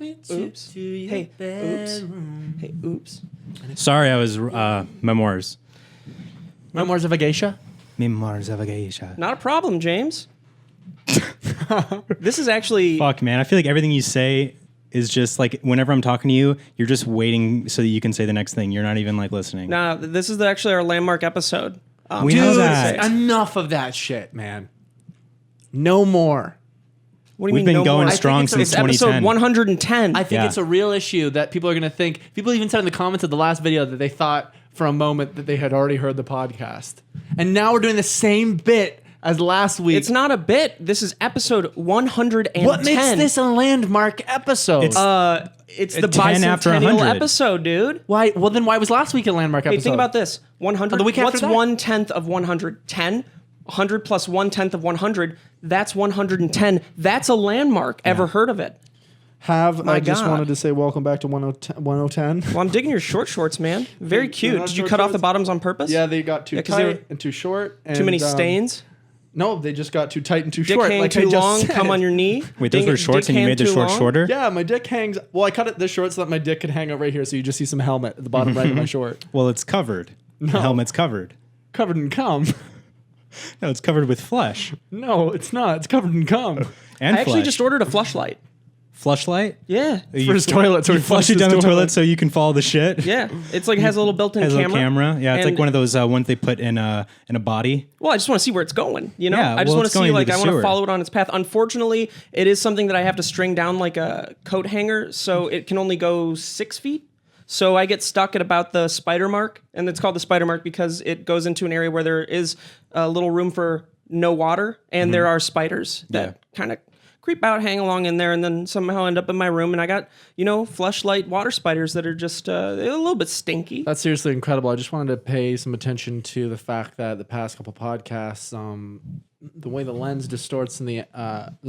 Oops. Hey, oops. Hey, oops. Sorry, I was memoirs. Memoirs of a Geisha? Memoirs of a Geisha. Not a problem, James. This is actually... Fuck, man. I feel like everything you say is just like, whenever I'm talking to you, you're just waiting so that you can say the next thing. You're not even like listening. No, this is actually our landmark episode. We know that. Enough of that shit, man. No more. What do you We've mean been no going more? strong since It's episode 2010. 110. I think it's a real issue that people are going to think. People even said in the comments of the last video that they thought for a moment that they had already heard the podcast. And now we're doing the same bit as last week. It's not a bit. This is episode 110. What makes this a landmark episode? It's the 10 after bicentennial 100. episode, dude. Why? Well, then why was last week a landmark episode? Hey, think about this. 100. The week after What's that? 1/10 of 100? 10. 100 plus 1/10 of 100. That's 110. That's a landmark. Ever heard of it? I just God. wanted to say welcome back to 1010. Well, I'm digging your short shorts, man. Very They're cute. not Did you short cut off the shorts. bottoms on purpose? Yeah, they got too 'cause they tight were- and too short. And, Too many stains? No, they just got too tight and too Dick short. hang Like too I just long? said. Come on your knee? Wait, those were shorts and you made the shorts shorter? Yeah, my dick hangs. Well, I cut it this short so that my dick could hang out right here, so you just see some helmet at the bottom right of my short. Well, it's covered. The helmet's covered. Covered in cum. No, it's covered with flesh. No, it's not. It's covered in cum. And I actually flesh. just ordered a fleshlight. Fleshlight? Yeah. For his toilet, so You he flush it flushes down the his toilet so you can follow the shit? Yeah. It's like, has a little built-in Has a camera. little camera. Yeah, it's like And- one of those ones they put in a body. Well, I just want to see where it's going, you know? Yeah, I just well, want it's to see, going like, into I the want to sewer. follow it on its path. Unfortunately, it is something that I have to string down like a coat hanger, so it can only go 6 feet. So I get stuck at about the spider mark, and it's called the spider mark because it goes into an area where there is a little room for no water, and there are spiders that kind of creep out, hang along in there, and then somehow end up in my room, and I got, fleshlight water spiders that are just they're a little bit stinky. That's seriously incredible. I just wanted to pay some attention to the fact that the past couple podcasts, the way the lens distorts in the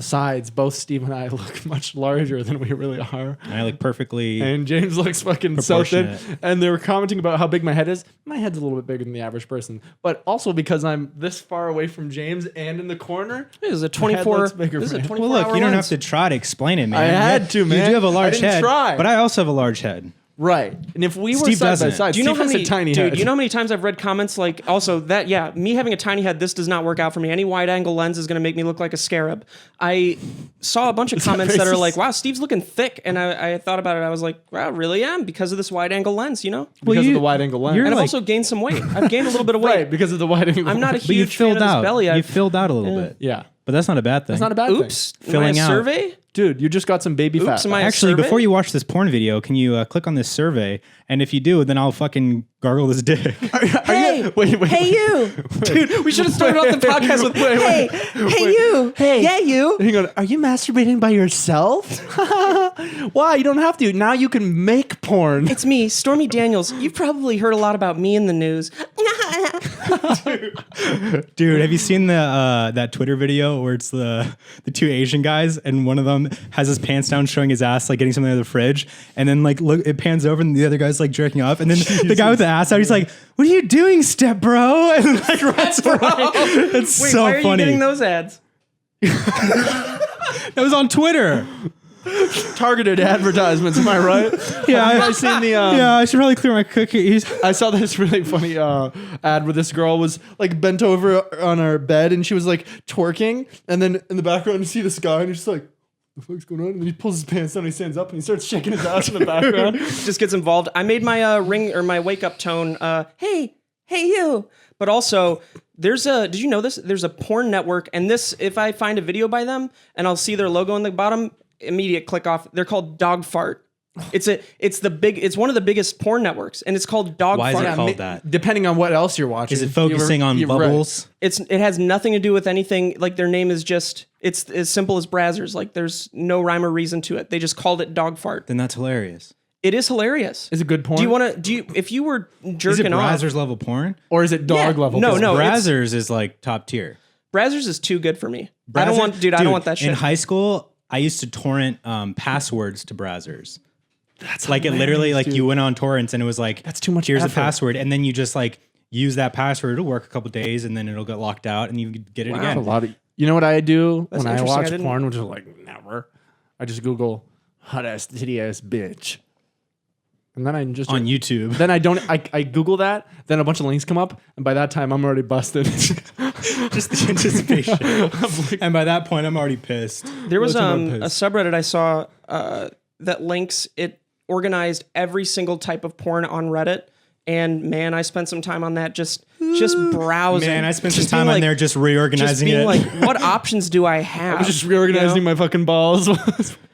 sides, both Steve and I look much larger than we really are. And I look perfectly... And James looks fucking so thin. Proportionate. And they were commenting about how big my head is. My head's a little bit bigger than the average person. But also because I'm this far away from James and in the corner. This is a head 24. looks bigger This is a for him. 24 Well, look, hour you don't have lens. to try to explain it, man. I had to, man. You do have a large I didn't head, try. but I also have a large head. Right. And if we were Steve side by doesn't. side, Do you know Steve how has many a tiny dude? head. You know how many times I've read comments like, also that me having a tiny head, this does not work out for me. Any wide angle lens is going to make me look like a scarab. I saw a bunch of comments that are racist? like, wow, Steve's looking thick, and I thought about it. I was like, wow, I really am because of this wide angle lens, because you- of the wide angle lens. you're And I've like- also gained some weight. I've gained a little bit of weight. Right, because of the wide angle I'm not a lens. But you huge fan of filled this out. belly. You filled out a little bit. Yeah. But that's not a bad thing. It's not a bad Oops. thing. Filling Am I a out. survey? Dude, you just got some baby fat. am I a Actually, survey? before you watch this porn video, can you click on this survey? And if you do, then I'll fucking gargle this dick. Hey, Wait. hey you, dude. We should have started off the podcast with hey, you, Hey. yeah you. Hang on. Are you masturbating by yourself? Why? You don't have to. Now you can make porn. It's me, Stormy Daniels. You've probably heard a lot about me in the news. Dude, have you seen the that Twitter video where it's the two Asian guys and one of them has his pants down showing his ass, like getting something out of the fridge, and then like look, it pans over and the other guy's like jerking off, and then the guy with the ass out, he's like, "What are you doing, step bro?" And like runs away. It's Wait, so why are funny. you getting those ads? That was on Twitter. Targeted advertisements. Am I right? Yeah, Have you guys seen the? yeah, I should probably clear my cookies. I saw this really funny ad where this girl was like bent over on her bed and she was like twerking, and then in the background you see this guy and he's just like, "The fuck's going on?" And then he pulls his pants down, and he stands up and he starts shaking his ass in the background. Just gets involved. I made my ring or my wake up tone. Hey you. But also, did you know this? There's a porn network, and this, if I find a video by them and I'll see their logo in the bottom, immediate click off. They're called Dog Fart. It's one of the biggest porn networks, and it's called Dog Why is Fart. it called that? Depending on what else you're watching. Is it focusing on you're right. bubbles? It has nothing to do with anything. Like their name is just, it's as simple as Brazzers. Like there's no rhyme or reason to it. They just called it Dog Fart. Then that's hilarious. It is hilarious. Is it good porn? If you were Is it jerking off, Brazzers level porn? Or is it dog Yeah. level? No, porn? no. it's- Brazzers is like top tier. Brazzers is too good for me. I Brazzers- don't want that shit. In high school, I used to torrent passwords to Brazzers. That's like it literally like you went on torrents and it was like That's too much Here's effort. a password, and then you just like use that password. It'll work a couple days, and then it'll get locked out, and you get it That's again. a lot of. You know what I do That's when I interesting. I watch didn't- porn, which is like never. I just Google hot ass titty ass bitch. And then I just on YouTube. Then I Google that, then a bunch of links come up, and by that time I'm already busted. Just the anticipation. And by that point, I'm already pissed. There was Well, a it's about piss. subreddit I saw that links, it organized every single type of porn on Reddit. And man, I spent some time on that just browsing. Man, I spent some Just time being on there just reorganizing being it. like, what options do I have? I was just reorganizing You know? my fucking balls.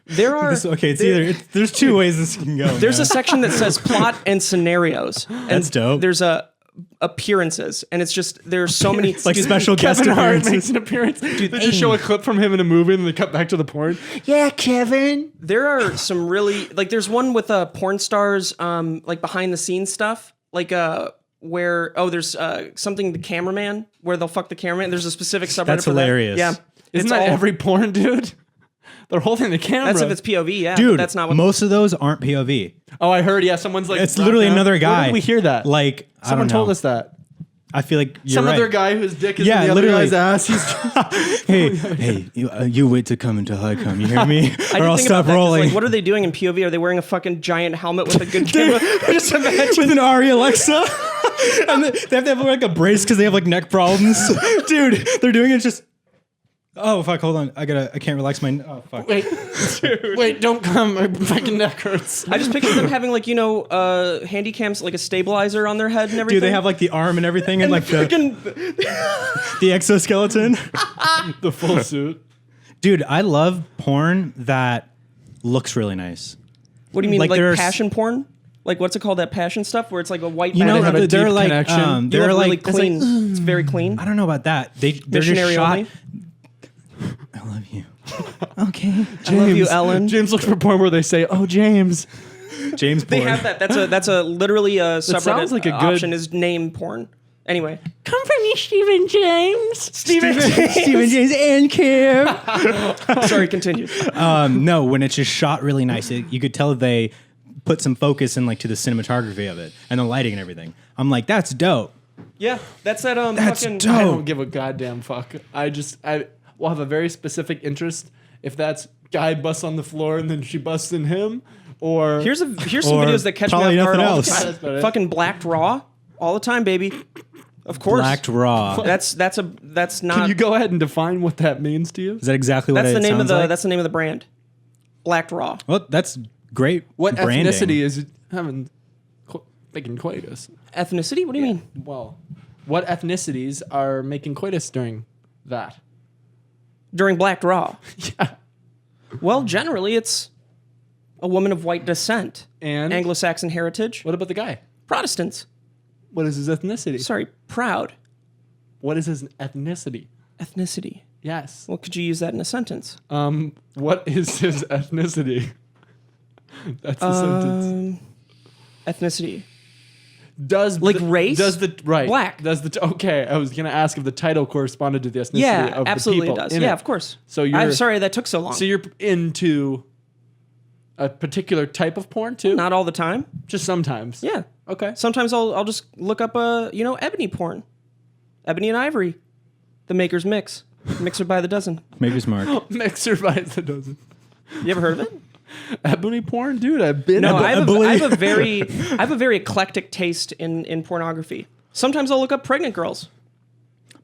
There are Okay, it's either there's two ways this can go. there's man. a section that says plot and scenarios. And That's dope. There's a appearances, and it's just there's so many like special guest Kevin Hart makes appearances. an appearance. Dude, they just show a clip from him in a movie and they cut back to the porn. Yeah, Kevin. There are some really like there's one with porn stars like behind the scenes stuff like where there's something the cameraman where they'll fuck the cameraman. There's a specific subreddit That's for hilarious. that. Yeah, Isn't it's that all- every porn, dude? They're holding the camera. That's if it's POV, yeah. Dude, but that's not what most of those aren't POV. Oh, I heard. Yeah, someone's like. It's brought literally down- another guy. Where did we hear that? Like Someone I don't told know. us that. I feel like you're Some right. other guy whose dick is Yeah, in the other literally. guy's ass. He's Hey, you wait to come until I come. You hear me? I or did I'll think about stop that, 'cause, rolling. Like, what are they doing in POV? Are they wearing a fucking giant helmet with a good camera? Just imagine. With an Ari Alexa. And they have to have like a brace because they have like neck problems. Dude, they're doing it just. Oh fuck! Hold on, I can't relax my. Oh fuck! wait, don't come. My fucking neck hurts. I just picture them having like handy cams like a stabilizer on their head and everything. Dude, they have like the arm and everything and like freaking the exoskeleton. The full suit. Dude, I love porn that looks really nice. What do you mean, Like, like there's- passion porn? Like what's it called? That passion stuff where it's like a white. You know, have a they're deep like connection. you they're look like really clean. It's very clean. I don't know about that. They're just Missionary shot. only. I love you. Okay, I love you, Ellen. James looks for porn where they say, "Oh, James." James. They porn. have that. That's a literally a subreddit sounds like a good- option is name porn. Anyway, Come from me, Stephen James. Stephen James. Stephen James and Kim. Sorry, continue. No, when it's just shot really nice, you could tell they put some focus in like to the cinematography of it and the lighting and everything. I'm like, that's dope. Yeah, that's that. That's Fucking. dope. I don't give a goddamn fuck. I will have a very specific interest if that's guy busts on the floor and then she busts in him, or Here's some Or videos that catch me probably off guard nothing all else. the Yeah, time. that's about it. Fucking blacked raw all the time, baby. Of course. Blacked raw. That's not. Can you go ahead and define what that means to you? Is that exactly what That's the it name of sounds the. like? That's the name of the brand. Blacked raw. Well, that's great. What branding. ethnicity is having making coitus? Ethnicity? What do you mean? Well, what ethnicities are making coitus during that? During blacked raw. Yeah. Well, generally it's a woman of white descent, And Anglo-Saxon heritage, what about the guy? Protestants. What is his ethnicity? Sorry, proud What is his ethnicity? ethnicity. Yes. Well, could you use that in a sentence? What is his ethnicity? That's the sentence. Ethnicity. Does Like race? Does the right? Black. Does the okay? I was gonna ask if the title corresponded to the ethnicity Yeah, of absolutely the it people. does. in Yeah, it. of course. So you're I'm sorry that took so long. So you're into a particular type of porn too? Not all the time. Just sometimes. Yeah. Okay. Sometimes I'll just look up ebony porn. Ebony and Ivory. The Maker's Mix. Mixer by the dozen. Maker's Mark. Mixer by the dozen. You ever heard of it? Ebony porn, dude. I've been. No, I I have a very eclectic taste in pornography. Sometimes I'll look up pregnant girls.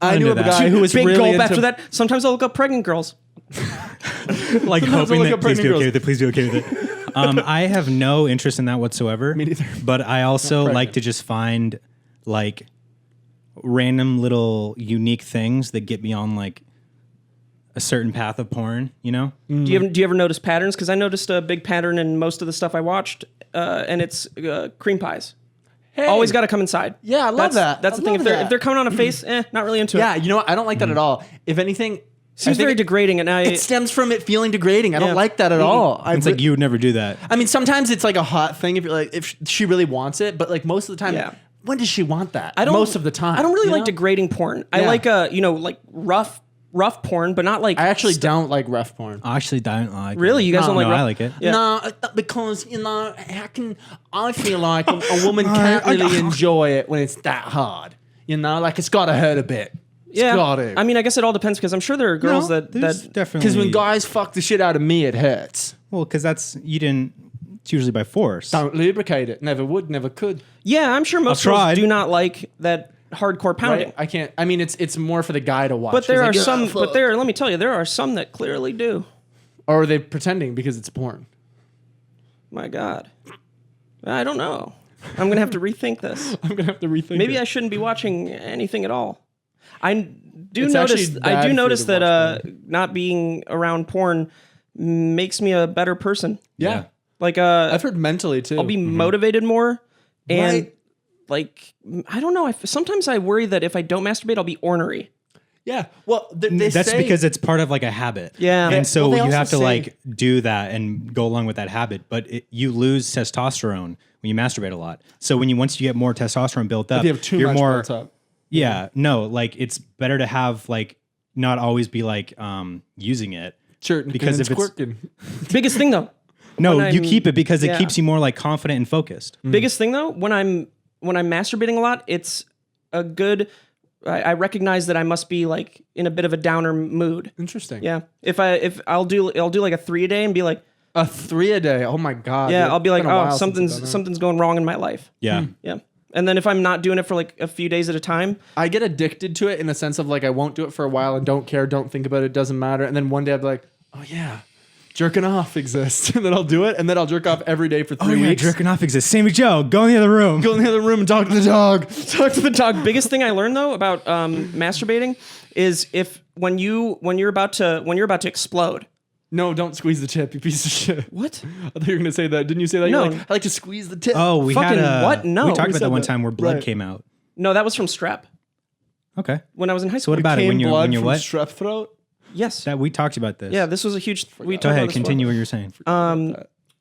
knew of a into that. guy who was Big really gulp into after that. Sometimes I'll look up pregnant girls. Like Sometimes hoping I'll look that up please be pregnant okay with it. Please be okay with it. I have no interest in that whatsoever. Me neither. But I also Not like pregnant. to just find like random little unique things that get me on like a certain path of porn. You know? Do you ever notice patterns? Because I noticed a big pattern in most of the stuff I watched, and it's cream pies. Hey. Always got to come inside. Yeah, I love that. That's I the thing. love If that. they're coming on a face, not really into Yeah, it. you know what? I don't like that at all. If anything, Seems I think very degrading, and it stems from it feeling degrading. I Yeah. don't like that at all. It's like you would never do that. I mean, sometimes it's like a hot thing if you're like if she really wants it, but like most of the time, Yeah. when does she want that? I don't, most of the time. I don't really you like know? degrading porn. I Yeah. like like rough porn, but not like. I actually don't like rough porn. I actually don't like Really? it. You guys don't like No, rough? I like it. Yeah. No, because I feel like a woman can't really enjoy it when it's that hard. You know, like it's got to hurt a bit. Yeah. gotta. I mean, I guess it all depends because I'm sure there are girls that definitely Because when guys fuck the shit out of me, it hurts. well, because it's usually by force. Don't lubricate it. Never would, never could. Yeah, I'm sure most girls tried. do not like that hardcore pounding. Right? I can't. I mean, it's more for the guy to watch. But there are It's like, some. "Ugh, But fuck." let me tell you, there are some that clearly do. Or are they pretending because it's porn? My God, I don't know. I'm gonna have to rethink this. I'm gonna have to rethink. Maybe I shouldn't be watching anything at all. I do It's notice. actually bad I for do you notice to that watch not being around porn makes me a better person. Yeah. Like I've heard mentally too. I'll be motivated more, and Right. like I don't know. Sometimes I worry that if I don't masturbate, I'll be ornery. Yeah. Well, they That's say, because it's part of like a habit. Yeah. And so Well, they you also have to say- like do that and go along with that habit. But you lose testosterone when you masturbate a lot. So once you get more testosterone built up, if you have too you're much more. built up. Yeah. No, like it's better to have like not always be like using it. Sure. Because and if it's- squirting. Biggest thing though. No, When you I'm- keep it because it yeah. keeps you more like confident and focused. Biggest thing though, when I'm masturbating a lot, it's a good. I recognize that I must be like in a bit of a downer mood. Interesting. Yeah. If I'll do like a 3 a day and be like, A 3 a day. Oh my god. yeah, dude. I'll be It's like, been a oh, while since I've done that. something's going wrong in my life. Yeah. Yeah. And then if I'm not doing it for like a few days at a time, I get addicted to it in the sense of like I won't do it for a while and don't care, don't think about it, doesn't matter. And then one day I'll be like, oh yeah, jerking off exists. And then I'll do it, and then I'll jerk off every day for 3 weeks. jerking off exists. Same with Joe. Go in the other room. Go in the other room and talk to the dog. talk to the dog. Biggest thing I learned though about masturbating is when you're about to explode. No, don't squeeze the tip, you piece of shit. What? I thought you were gonna say that. Didn't you say that? No. You're like, I like to squeeze the tip. Oh, we Fucking had what? No. we talked Who about said that one that? time where blood Right. came out. No, that was from strep Okay. when I was in high So school. what about it Came when you're blood from what? strep throat. Yes. That we talked about this. Yeah, this was a huge. We Go talked about ahead. this Continue what you're saying.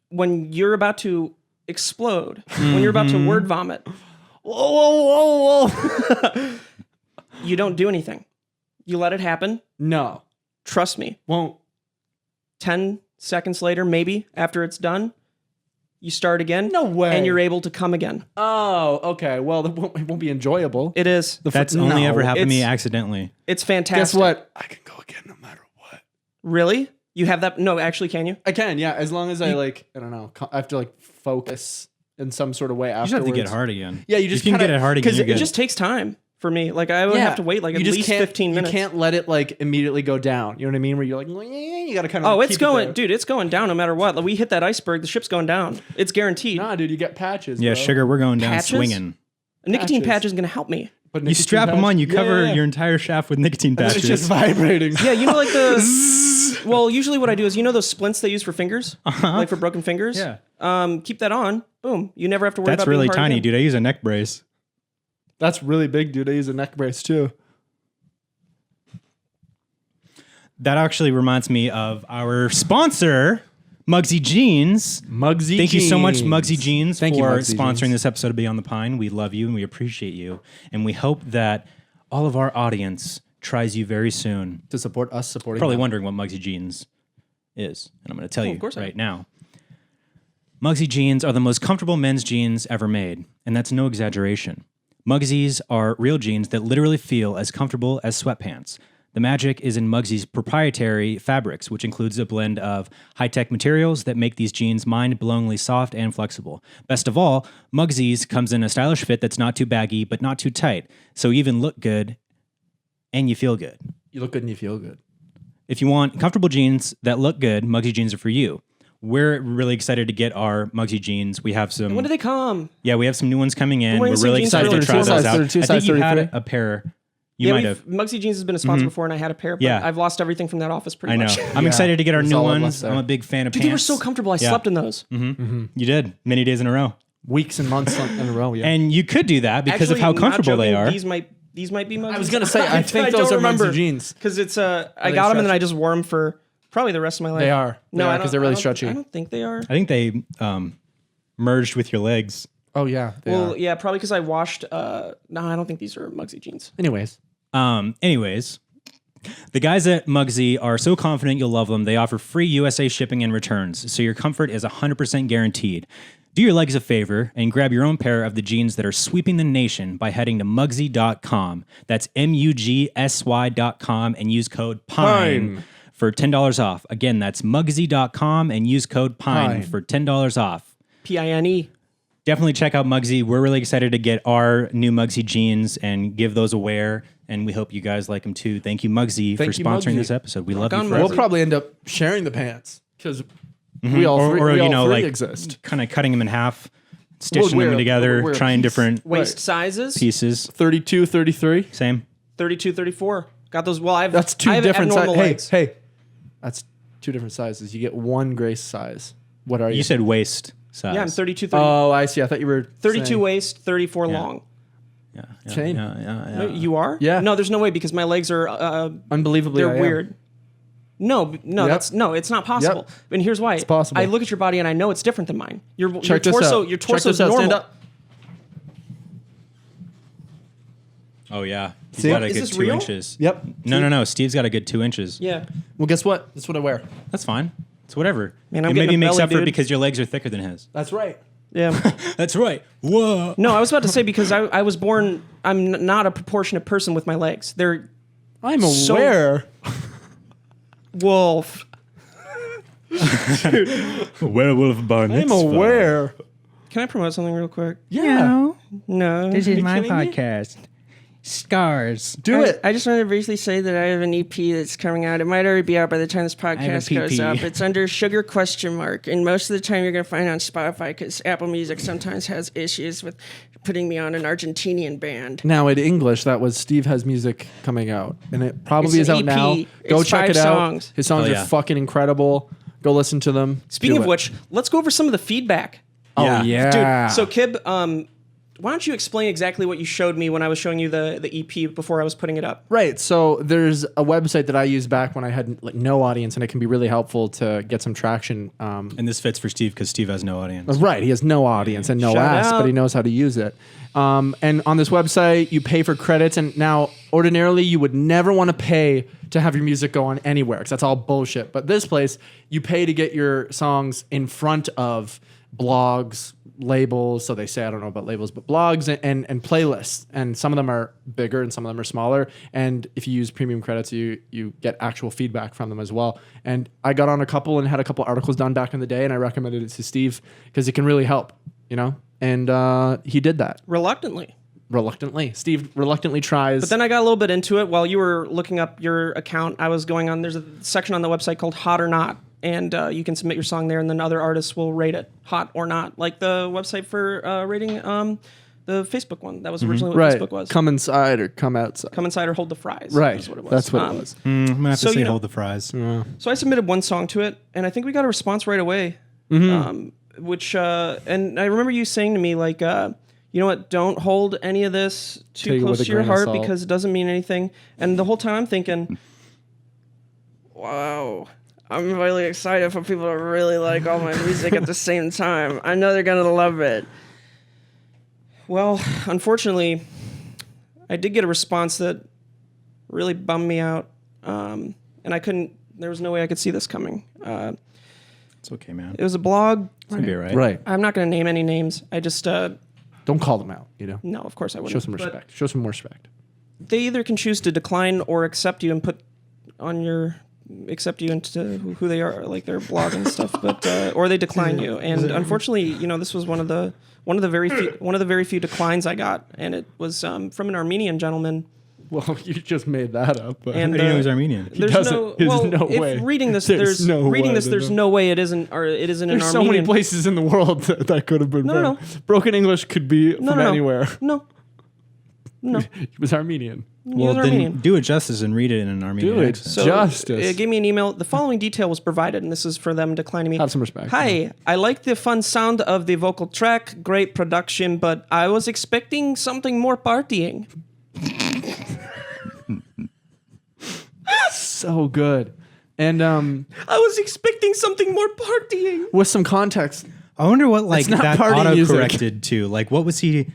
when you're about to explode, when you're about to word vomit, Whoa, whoa, whoa, whoa. you don't do anything. You let it happen. No, Trust me. won't. 10 seconds later, maybe after it's done, you start again. No way. And you're able to come again. Oh, okay. Well, it won't be enjoyable. It is. That's only no, ever happened to me it's- accidentally. It's fantastic. Guess what? I can go again no matter what. Really? You have that? No, actually, can you? I can, yeah, as long as I like. I don't know. I have to like focus in some sort of way You just afterwards. have to get hard again. Yeah, you just if you can kinda- get it hard again, 'cause you're It good. just takes time for me. Like I would have to wait like at You just least can't- 15 minutes. You can't let it like immediately go down. You know what I mean? Where you're like, you gotta kind of. Oh, it's going, dude. It's going down no matter what. Like, we hit that iceberg, the ship's going down. It's guaranteed. Nah, dude, you get patches. yeah, bro. sugar, we're going down Patches? swinging. A nicotine patches. patch is going to help me. But You nicotine strap them patch- on. You cover Yeah. your entire shaft with nicotine And then patches. it's just vibrating. Yeah, you know, like the. Well, usually what I do is, you know, those splints they use for fingers, like for broken fingers. Yeah. Keep that on. Boom. You never have to worry That's about being really hard tiny, again. dude. I use a neck brace. That's really big, dude. I use a neck brace too. That actually reminds me of our sponsor, Mugsy Jeans. Mugsy. Thank you so much, Mugsy Jeans, Thank you, for Mugsy sponsoring Jeans. this episode of Beyond the Pine. We love you and we appreciate you. And we hope that all of our audience tries you very soon. To support us, supporting. Probably them. wondering what Mugsy Jeans is. And I'm going to tell you course I right now. Mugsy Jeans are the most comfortable men's jeans ever made. And that's no exaggeration. Mugsy's are real jeans that literally feel as comfortable as sweatpants. The magic is in Mugsy's proprietary fabrics, which includes a blend of high-tech materials that make these jeans mind-blowingly soft and flexible. Best of all, Mugsy's comes in a stylish fit that's not too baggy, but not too tight, so you even look good and you feel good. You look good and you feel good. If you want comfortable jeans that look good, Mugsy jeans are for you. We're really excited to get our Mugsy jeans. We have some. When do they come? Yeah, we have some new ones coming in. wearing We're the same really jeans excited for to try size those out. 32, I think size you had 33. a pair. You Yeah, might have. Mugsy Jeans has been a sponsor before, and I had a pair, but Yeah. I've lost everything from that office pretty I know. much. I'm excited to get our That's new all I've ones. left there. I'm a big fan of Dude, pants. they were so comfortable. I Yeah. slept in those. You did many days in a row, Weeks and months in a row. Yeah. and you could do that because Actually, of how not comfortable they joking, are. These might be Mugsy. I was gonna say, I think those are Mugsy jeans. because it's I they got them and then stretchy? I just wore them for probably the rest of my life. They are. No, They are, I 'cause don't- they're really I don't- stretchy. I don't think they are. I think they merged with your legs. Oh yeah. They Well, are. yeah, probably because I washed. No, I don't think these are Mugsy jeans. Anyways. Anyways, the guys at Mugsy are so confident you'll love them. They offer free USA shipping and returns, so your comfort is 100% guaranteed. Do your legs a favor and grab your own pair of the jeans that are sweeping the nation by heading to Mugsy.com. That's Mugsy.com and use code PINE for $10 off. Again, that's Mugsy.com and use code PINE for $10 off. PINE. Definitely check out Mugsy. We're really excited to get our new Mugsy jeans and give those a wear, and we hope you guys like them too. Thank you, Mugsy, for sponsoring this episode. We love you forever. We'll probably end up sharing the pants because we all three exist. Kind of cutting them in half, stitching them together, trying different Waist sizes. pieces. 32, 33. Same. 32, 34. Got those. Well, That's two different sizes. Hey, that's two different sizes. You get one Grace size. What are you? You said waist size. Yeah, I'm 32, 30. Oh, I see. I thought you were 32 saying. waist, 34 long. Yeah. Shane. No, you are? Yeah. No, there's no way because my legs are Unbelievably, they're I am. weird. No, Yep. it's not possible. And here's why. It's possible. I look at your body and I know it's different than mine. Your Check this torso, out. your Check torso this is out. normal. Stand up. Oh, yeah. He's See? got a Is good this 2 real? inches. Yep. No. Steve's got a good 2 inches. Yeah. Well, guess what? That's what I wear. That's fine. It's whatever. Man, I'm it getting maybe a makes belly, up for it dude. because your legs are thicker than his. That's right. Yeah. That's right. Whoa. No, I was about to say because I was born. I'm not a proportionate person with my legs. They're I'm So- aware. wolf. Werewolf bar I'm aware. Can I promote something real quick? Yeah. No. This is my kidding me? podcast. Scars. Do it. I just wanted to briefly say that I have an EP that's coming out. It might already be out by the time this have a podcast goes PP. up. It's under Sugar ? And most of the time you're going to find it on Spotify because Apple Music sometimes has issues with putting me on an Argentinian band. Now in English, that was Steve has music coming out, and it probably It's is an out EP. now. Go It's check 5 it out. songs. His songs Oh, are yeah. fucking incredible. Go listen to them. Speaking Do of it. which, let's go over some of the feedback. Oh yeah, Dude, so Kib, why don't you explain exactly what you showed me when I was showing you the EP before I was putting it up? right. So there's a website that I used back when I had like no audience, and it can be really helpful to get some traction. And this fits for Steve because Steve has no audience. Right. He has no audience and no Shout ass, out. but he knows how to use it. And on this website, you pay for credits. And now, ordinarily, you would never want to pay to have your music go on anywhere because that's all bullshit. But this place, you pay to get your songs in front of blogs, labels. So they say, I don't know about labels, but blogs and playlists. And some of them are bigger and some of them are smaller. And if you use premium credits, you get actual feedback from them as well. And I got on a couple and had a couple articles done back in the day, and I recommended it to Steve because it can really help, you know? And he did that Reluctantly. reluctantly. Steve reluctantly tries. But then I got a little bit into it while you were looking up your account. I was going on, there's a section on the website called Hot or Not. And you can submit your song there, and then other artists will rate it, hot or not, like the website for rating the Facebook one. That was originally what right. Facebook was. Come inside or come outside. Come inside or hold the fries. Right. Is what it was. That's what it was. I'm gonna have to So, say you know- hold the fries. So I submitted one song to it, and I think we got a response right away. Which and I remember you saying to me like, you know what? Don't hold any of this Take too it close with a to your grain of heart salt. because it doesn't mean anything. And the whole time I'm thinking, wow. I'm really excited for people to really like all my music at the same time. I know they're gonna love it. Well, unfortunately, I did get a response that really bummed me out, and I couldn't. There was no way I could see this coming. It's okay, man. It was a blog. It's gonna be all right. Right. I'm not gonna name any names. I just Don't call them out, you know. no, of course I wouldn't. Show some But respect. Show some more respect. they either can choose to decline or accept you and put on your accept you into who they are, like their blog and stuff, but or they decline you. And unfortunately, you know, this was one of the very few declines I got, and it was from an Armenian gentleman. Well, you just made that up. But And I didn't know he was Armenian. there's doesn't. no There's well, no if way. reading this, There's there's no reading way this, to there's know. no way it isn't, or it isn't an there's so Armenian. many places in the world that could have been. No. Broken English could be from anywhere. No, He was Armenian. he Well, was then Armenian. do it justice and read it in an Armenian Do it. accent. So Justice. it gave me an email. The following detail was provided, and this is for them declining me. Have some respect. Hi, I like the fun sound of the vocal track, great production, but I was expecting something more partying. So good. And I was expecting something more partying. with some context, I wonder what like not that party auto music. corrected to. Like, what was he?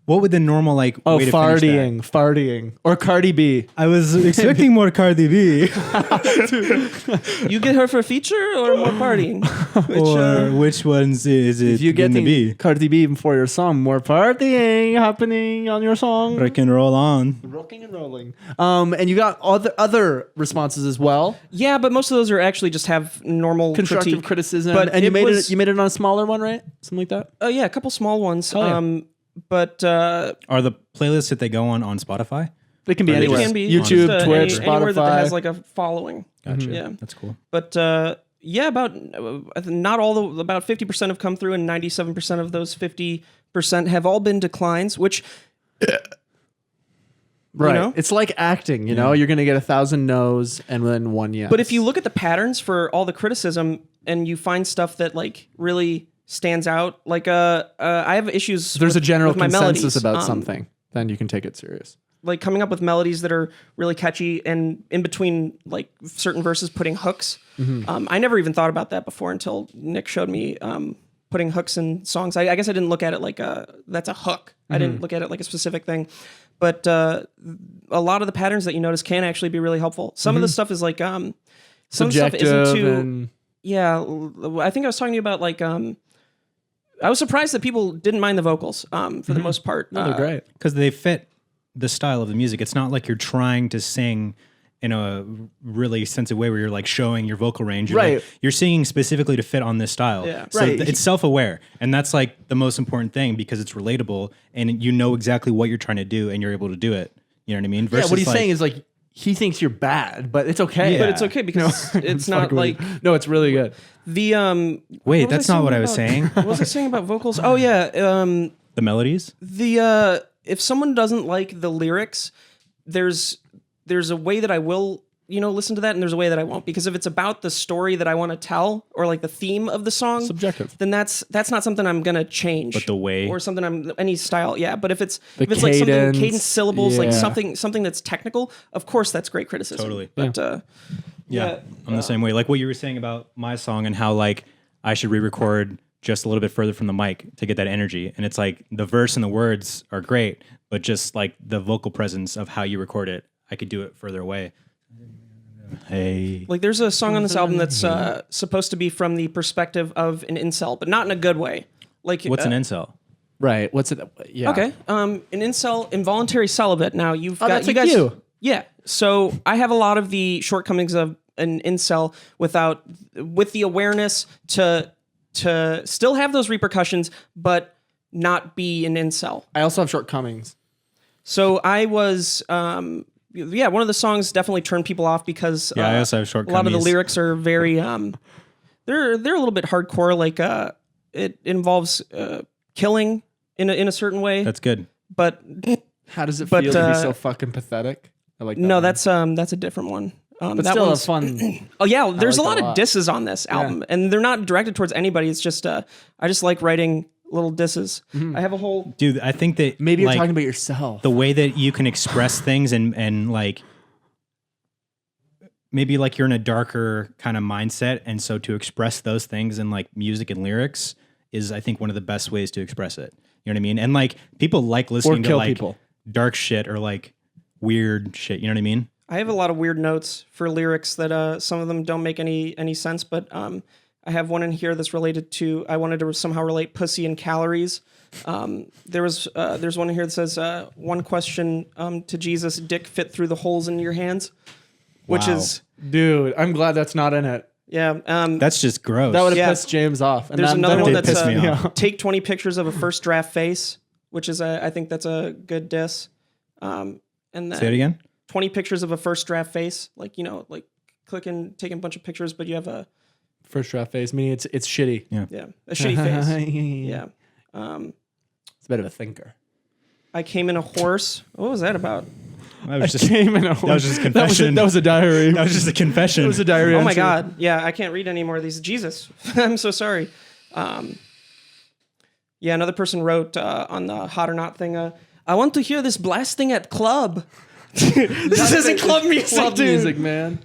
what would the normal like Oh, way to finish that? farting, or Cardi B. I was expecting more Cardi B. You get her for a feature or more partying? Or which ones is it If you get going to be? Cardi B for your song, more partying happening on your song. Rock and roll on. Rocking and rolling. And you got other responses as well. Yeah, but most of those are actually just have normal Constructive critique. criticism. But and you it made was- it. You made it on a smaller one, right? Something like that. Oh yeah, a couple small ones. Oh, yeah. But Are the playlists that they go on Spotify? They can be Or they anywhere. just- can be YouTube, just, Twitch, anywhere that has Spotify. like a following. Gotcha. Yeah. That's cool. But yeah, not all about 50% have come through, and 97% of those 50% have all been declines. Which Right. know? It's like acting, you know? You're going to get 1,000 no's and then one yes. But if you look at the patterns for all the criticism and you find stuff that like really stands out, like I have issues. there's a general with my consensus melodies. about something, then you can take it serious. Like coming up with melodies that are really catchy, and in between like certain verses putting hooks. I never even thought about that before until Nick showed me putting hooks in songs. I guess I didn't look at it like that's a hook. I didn't look at it like a specific thing. But a lot of the patterns that you notice can actually be really helpful. Some of the stuff is like some Subjective stuff isn't too. and Yeah, I think I was talking to you about like I was surprised that people didn't mind the vocals for the most part. they're great. Because they fit the style of the music. It's not like you're trying to sing in a really sensitive way where you're like showing your vocal range. You're Right. like, you're singing specifically to fit on this style. Yeah. So Right. it's self-aware. And that's like the most important thing because it's relatable and you know exactly what you're trying to do and you're able to do it. You know what I mean? Yeah, what he's like, saying is like, he thinks you're bad, but it's okay. But it's okay because it's not like No, it's really good. the wait, what was that's I not what saying I was about- saying. What was I saying about vocals? Oh yeah, The melodies? the if someone doesn't like the lyrics, there's a way that I will listen to that, and there's a way that I won't, because if it's about the story that I want to tell or like the theme of the song, Subjective. then that's not something I'm gonna change. But the way- or something any style, yeah. But if it's The like something cadence, cadence syllables, like yeah. something that's technical, of course that's great criticism. Totally. But Yeah, I'm the same way. Like what you were saying about my song and how like I should re-record just a little bit further from the mic to get that energy. And it's like the verse and the words are great, but just like the vocal presence of how you record it, I could do it further away. Hey. like there's a song on this album that's supposed to be from the perspective of an incel, but not in a good way. Like What's an incel? Right. What's it? Yeah. Okay. An incel, involuntary celibate. Now you've got that's you like guys. you. Yeah. So I have a lot of the shortcomings of an incel with the awareness to still have those repercussions, but not be an incel. I also have shortcomings. So I was, yeah, one of the songs definitely turned people off because Yeah, I also have a lot of the shortcomings. lyrics are very, they're a little bit hardcore. Like it involves killing in a certain way, That's good. but. How does it But, feel to be so fucking pathetic? I like that. No, one. that's a different one. but that still a one's- fun. Oh yeah, there's like a lot that a of lot. disses on this album, and they're not directed towards anybody. It's just I just like writing little disses. I have a whole Dude, I think that Maybe you're like, talking about yourself. the way that you can express things and like maybe like you're in a darker kind of mindset, and so to express those things in like music and lyrics is I think one of the best ways to express it. You know what I mean? And like people like listening to kill like people. dark shit or like weird shit. You know what I mean? I have a lot of weird notes for lyrics that some of them don't make any sense, but I have one in here that's related to I wanted to somehow relate pussy and calories. There's one in here that says one question to Jesus: dick fit through the holes in your hands, which Wow. is Dude, I'm glad that's not in it. yeah. That's just gross. That would have Yeah. pissed James off. And There's that- another that one did that's piss me off. take 20 pictures of a first draft face, which is I think that's a good diss. And then Say it again. 20 pictures of a first draft face, like like clicking, taking a bunch of pictures, but you have a first draft face. Meaning it's shitty. Yeah. a shitty face. Yeah. Yeah. It's a bit of a thinker. I came in a horse. What was that about? That was just Came in a that was just a That was confession. a diary. That was just a confession. It was a diary. Oh my entry. God. Yeah, I can't read any more of these. Jesus. I'm so sorry. Yeah, another person wrote on the hot or not thing, I want to hear this blasting at club. This isn't club music, Club dude. music, man.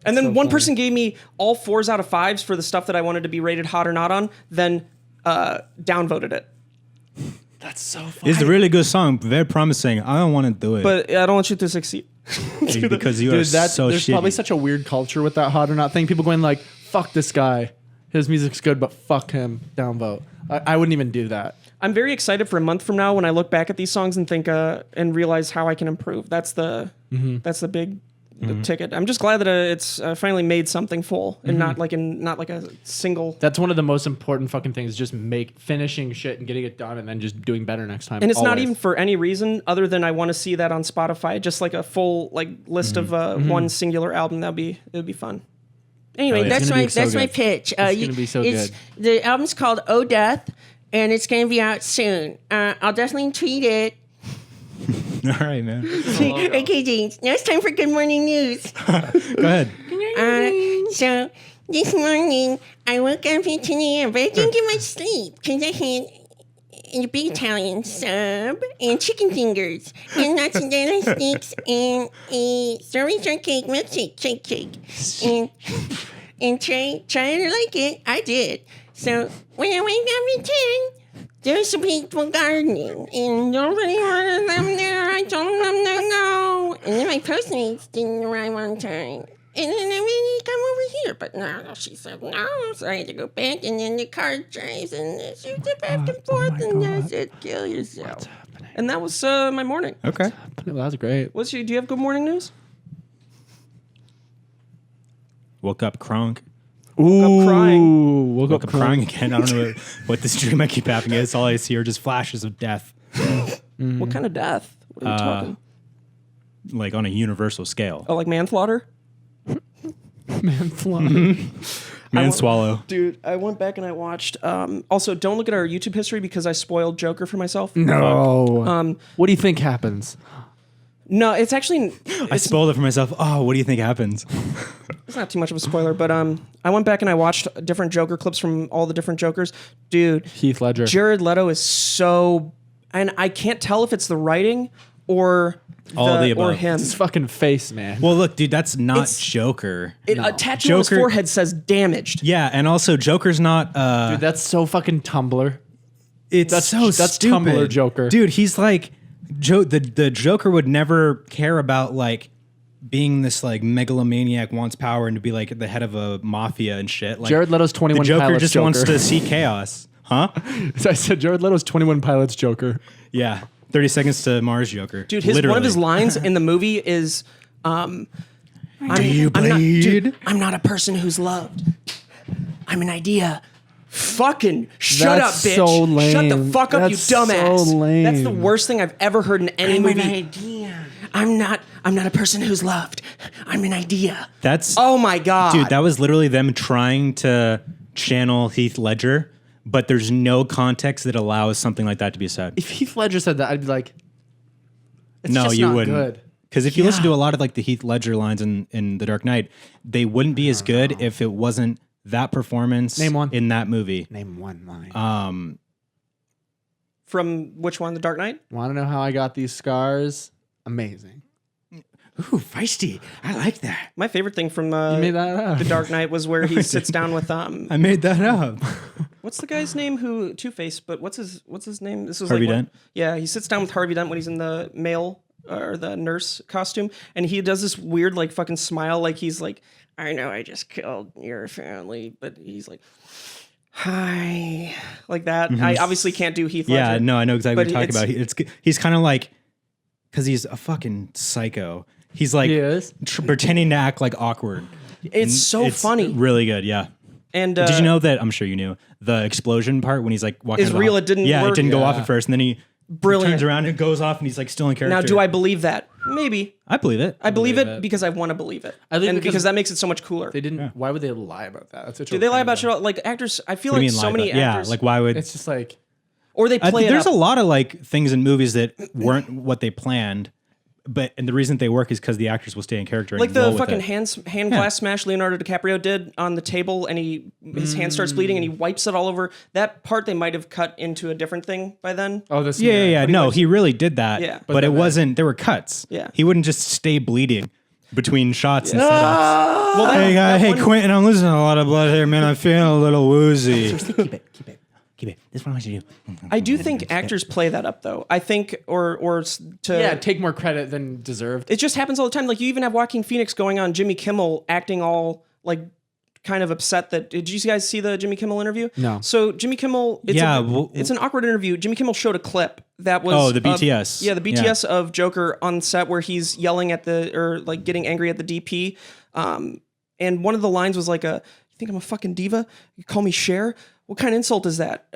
And then So one funny. person gave me all 4s out of 5s for the stuff that I wanted to be rated hot or not on, then downvoted it. That's so funny. It's a really good song, very promising. I don't want to do it. But I don't want you to succeed. because you are so there's shitty. probably such a weird culture with that hot or not thing. People going like, fuck this guy. His music's good, but fuck him. Downvote. I wouldn't even do that. I'm very excited for a month from now when I look back at these songs and think and realize how I can improve. That's the big ticket. I'm just glad that it's finally made something full and not like a single. That's one of the most important fucking things. Just finishing shit and getting it done, and then just doing better next time. And it's not always. even for any reason other than I want to see that on Spotify, just like a full list of one singular album. It would be fun. Anyway, Oh, yeah. that's It's gonna my be so that's my good. pitch. It's gonna be so good. The album's called Oh Death, and it's gonna be out soon. I'll definitely tweet it. All right, man. Okay, James. Now it's time for Good Morning News. Go ahead. So this morning I woke up at 10 a.m., but I didn't get much sleep because I had a big Italian sub and chicken fingers and mozzarella sticks and a strawberry shortcake milkshake shake. And try it or like it, I did. So when I wake up at 10, there's some people gardening, and nobody wanted them there. I told them to go. And then my Postmates didn't arrive on time. And then I mean, come over here. But no, she said no. So I had to go back, and then the car drives, and it shoots it back and forth, and I said, kill yourself. And that was my morning. Okay. That was great. Do you have good morning news? Woke up crunk. Woke up crying. Woke Woke up crying again. I don't know what this dream I keep having is. All I see are just flashes of death, What kind of death? What are we talking? like on a universal scale. Oh, like manslaughter? Man swallow. Dude, I went back and I watched. Also, don't look at our YouTube history because I spoiled Joker for myself. No. What do you think happens? No, it's actually I spoiled it for myself. Oh, what do you think happens? it's not too much of a spoiler, but I went back and I watched different Joker clips from all the different Jokers. Dude, Heath Ledger. Jared Leto is so, and I can't tell if it's the writing or All of the above. or him. His fucking face, man. Well, look, dude, that's not It's- Joker. A tattoo on his Joker- forehead says damaged. Yeah, and also Joker's not. Dude, that's so fucking Tumblr. It's that's- so that's stupid. Tumblr Joker. Dude, he's like the Joker would never care about like being this like megalomaniac, wants power and to be like the head of a mafia and shit. Like, Jared Leto's 21 the Joker Pilots just Joker. wants to see chaos, huh? I said Jared Leto's 21 Pilots Joker. Yeah, 30 Seconds to Mars Joker. Dude, one of his lines in the movie is, Do you bleed? I'm not a person who's loved. I'm an idea. Fucking shut That's up, bitch. so lame. Shut the fuck up, That's you dumbass. so lame. That's the worst thing I've ever heard in any I'm movie. an idea. I'm not a person who's loved. I'm an idea. That's Oh my god. dude. That was literally them trying to channel Heath Ledger, but there's no context that allows something like that to be said. If Heath Ledger said that, I'd be like, it's No, just you not wouldn't. good. Because if you listen to a lot of like the Heath Ledger lines in The Dark Knight, they wouldn't be as good if it wasn't that performance Name one. in that movie. Name one line. From which one? The Dark Knight? Want to know how I got these scars? Amazing. Ooh, feisty. I like that. My favorite thing from You made that up. The Dark Knight was where he sits down with I made that up. what's the guy's name who Two-Face, but what's his name? This was Harvey like Dent? Yeah, he sits down with Harvey Dent when he's in the male or the nurse costume, and he does this weird like fucking smile, like he's like, I know I just killed your family, but he's like, hi, like that. I obviously can't do Heath Ledger. Yeah, no, I know exactly But what you're talking about. He's kind of like, because he's a fucking psycho. He's like He is? pretending to act like awkward. It's so funny. Really good, yeah. And Did you know that? I'm sure you knew the explosion part when he's like walking. Is out of the real, hall- it didn't Yeah, work? it didn't go off Yeah. at first, and then he Brilliant. turns around and goes off, and he's like still in character. Now, do I believe that? Maybe. I believe it. I believe it it. because I want to believe it. I believe and because because that makes it so much cooler. They didn't. Why would they lie about that? That's such Do they lie about shit? Like actors, I feel What do like you mean so lie many about- actors. Yeah, like why would? It's just like or they play it There's up. a lot of like things in movies that weren't what they planned, and the reason they work is because the actors will stay in character. Like and roll the with fucking it. hand glass smash Leonardo DiCaprio did on the table, and his hand starts bleeding, and he wipes it all over. That part they might have cut into a different thing by then. oh this Yeah. No, he really did that. Yeah. but it wasn't. There were cuts. Yeah. he wouldn't just stay bleeding between shots and setups. Well, Hey, Quentin, I'm losing a lot of blood here, man. I'm feeling a little woozy. keep it. keep it. This is what I want you to do. I do think actors play that up though. I think, to take more credit than deserved. it just happens all the time. Like you even have Joaquin Phoenix going on Jimmy Kimmel acting all like kind of upset that. Did you guys see the Jimmy Kimmel interview? No. So Jimmy Kimmel, it's an awkward interview. Jimmy Kimmel showed a clip that was the BTS. the BTS of Joker on set where he's yelling at like getting angry at the DP. And one of the lines was like, "You think I'm a fucking diva? You call me Cher? What kind of insult is that?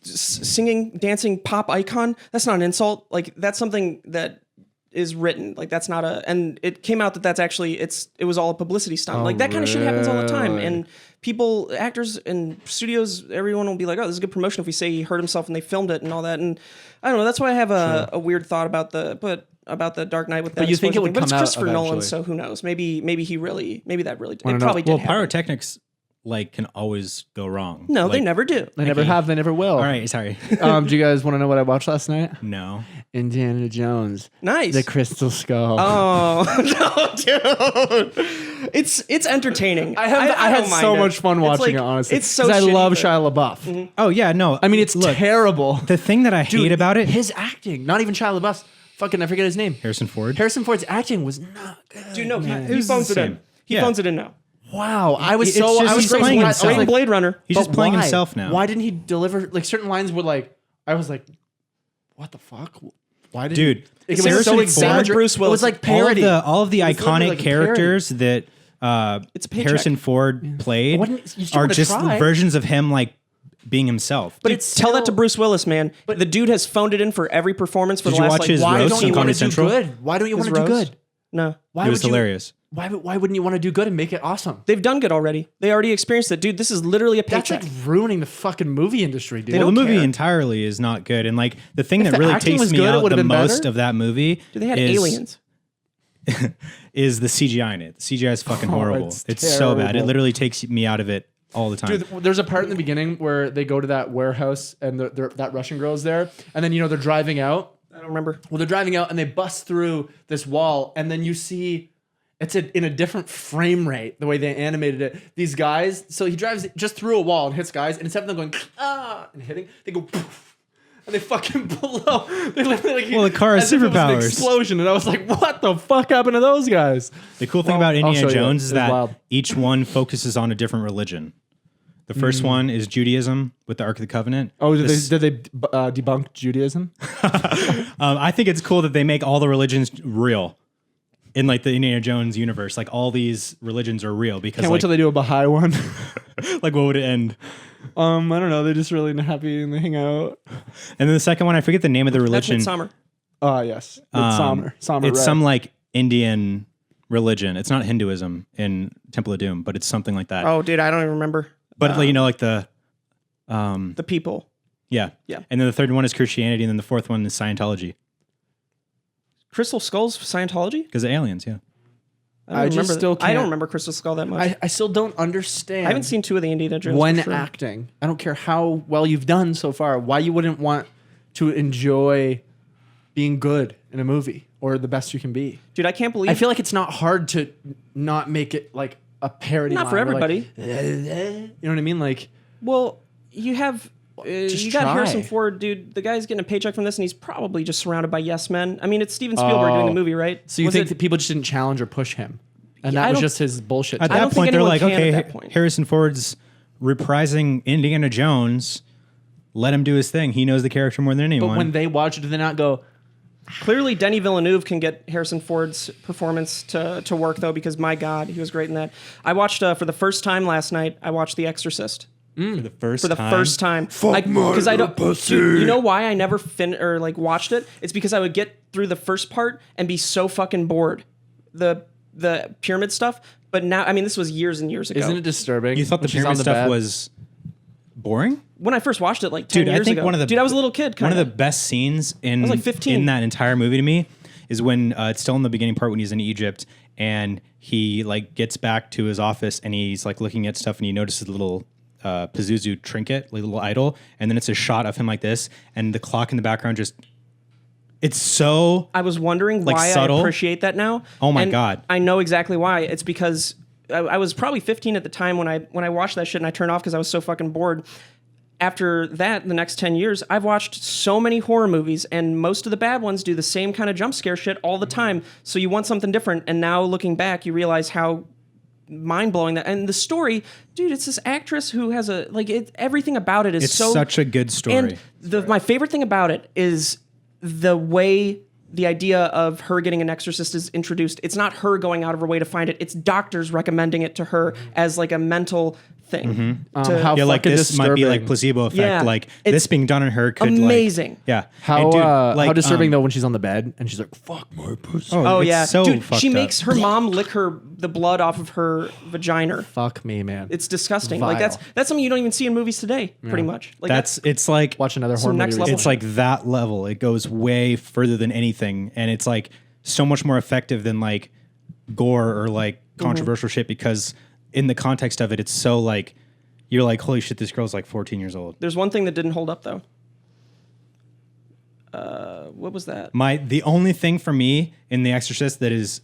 Singing, dancing, pop icon? That's not an insult. Like that's something that is written. Like that's not and it came out that that's actually it was all a publicity stunt. Like that kind of shit happens all the time. And people, actors and studios, everyone will be like, oh, this is a good promotion if we say he hurt himself and they filmed it and all that. And I don't know. That's why I have a weird thought about the Dark Knight with that. But you think it would but come it's out Christopher Nolan, eventually. so who knows? Maybe that really Wanna it know- probably did Well, happen. pyrotechnics like can always go wrong. No, they Like, never do. They never have. They never will. All right, sorry. Do you guys want to know what I watched last night? No. Indiana Jones, Nice. the Crystal Skull. Oh no, dude! It's entertaining. I had don't mind so it. much fun It's watching like- it. Honestly, it's so 'Cause I shitty, love but- Shia LaBeouf. Oh yeah, no. I mean, it's terrible. The thing that I hate about it, his acting, not even Shia LaBeouf's. Fucking, I forget his name. Harrison Ford. Harrison Ford's acting was not good. Dude, no, It he was phones the it in. same. He Yeah. phones it in now. Wow, I was It's so just I was he's so playing surprised. himself. I was like, Blade Runner. He's just but playing why? himself now. Why didn't he deliver like certain lines were like I was like, what the fuck? Why did Dude, It was Harrison so Ford- exaggerated. Bruce It Willis. was like all of parody. the It was literally iconic like a parody. characters that It's a paycheck. Harrison Ford played Why didn't you still are gotta just try? versions of him like being himself. But Dude, it's tell that to still- Bruce Willis, man. The dude has phoned it in for every performance for Did the you last watch like his Why roast don't on you want Comedy to do Central? good? Why don't you want to do roast? good? No. Why It was would you- hilarious. Why wouldn't you want to do good and make it awesome? They've done good already. They already experienced it, dude. This is literally a That's paycheck. like ruining the fucking movie industry, dude. Well, the don't movie care. entirely is not good, and like the thing that the really acting takes was me good, it out would've the been most better. of that movie Dude, they had is, aliens. is the CGI in it. The CGI is fucking horrible. it's It's so bad. It terrible. literally takes me out of it all the time. Dude, there's a part in the beginning where they go to that warehouse and that Russian girl's there, and then they're driving out. I don't remember. Well, they're driving out and they bust through this wall, and then you see it's in a different frame rate the way they animated it. These guys, so he drives just through a wall and hits guys, and instead of them going and hitting, they go poof, and they fucking blow. They literally like, Well, the car has as if it was an superpowers. explosion, and I was like, what the fuck happened to those guys? The cool thing Well, about I'll Indiana show you. Jones It is was that wild. each one focuses on a different religion. The first one is Judaism with the Ark of the Covenant. Oh, The did they debunk Judaism? I think it's cool that they make all the religions real in like the Indiana Jones universe. Like all these religions are real because Can't wait like, till they do a Baha'i one. like what would it end? I don't know. They're just really happy and they hang out. And then the second one, I forget the name of the That's religion. Midsummer. Yes. It's Sommer. It's Ray. some like Indian religion. It's not Hinduism in Temple of Doom, but it's something like that. Oh, dude, I don't even remember. But like, like the The people. yeah. Yeah. And then the third one is Christianity, and then the fourth one is Scientology Crystal Skull's Scientology? because of aliens. Yeah. I just still I can't- don't remember Crystal Skull that much. I still don't understand. I haven't seen two of the Indiana Jones. when for sure. acting. I don't care how well you've done so far. Why you wouldn't want to enjoy being good in a movie or the best you can be? Dude, I can't believe. I feel like it's not hard to not make it like a parody. Not for line where, like, everybody. you know what I mean? Like, Well, you have. Just You got try. Harrison Ford, dude. The guy's getting a paycheck from this, and he's probably just surrounded by yes men. I mean, it's Steven Spielberg doing the movie, right? so you Was think it- that people just didn't challenge or push him, and Yeah, that I was don't- just his bullshit. At I that don't think point, they're anyone like, can okay, at that point. Harrison Ford's reprising Indiana Jones. Let him do his thing. He knows the character more than anyone. but when they watch it, do they not go? Clearly, Denis Villeneuve can get Harrison Ford's performance to work, though, because my God, he was great in that. I watched for the first time last night. I watched The Exorcist. for the first For the first time, because I don't. Dude, you know why I never watched it? It's because I would get through the first part and be so fucking bored. The pyramid stuff, but now I mean this was years and years ago. Isn't it disturbing? you thought the when she's on pyramid stuff bed? was boring? When I first watched it, like 10 Dude, I years think ago. one of the Dude, I was a little kid. One Kinda. of the best scenes in was like 15. in that entire movie to me is when it's still in the beginning part when he's in Egypt and he like gets back to his office and he's like looking at stuff and he notices a little Pazuzu trinket, like a little idol, and then it's a shot of him like this, and the clock in the background just. It's so. I was wondering like, why subtle. I appreciate that now. Oh my And God. I know exactly why. It's because I was probably 15 at the time when I watched that shit and I turned off because I was so fucking bored. after that, the next 10 years, I've watched so many horror movies, and most of the bad ones do the same kind of jump scare shit all the time. So you want something different, and now looking back, you realize how mind-blowing that. And the story, dude, it's this actress who has everything about it is It's so... such a good story. And my favorite thing about it is the way the idea of her getting an exorcist is introduced. It's not her going out of her way to find it. It's doctors recommending it to her as like a mental thing. How yeah, like fucking this might be like disturbing. placebo effect. Yeah, Like it's this being done on her could amazing. Like, yeah. How And dude, how disturbing though when she's on the bed and she's like, "Fuck my pussy." Oh it's yeah, so dude, fucked she up. makes her mom lick the blood off of her vagina. Fuck me, man. It's disgusting. Like Vile. that's something you don't even see in movies today. Pretty much. Like it's like Watch another horror next movie. level. it's like that level. It goes way further than anything, and it's like so much more effective than like gore or like controversial shit because in the context of it, it's so like you're like, holy shit, this girl's like 14 years old. There's one thing that didn't hold up though. What was that? The only thing for me in The Exorcist that is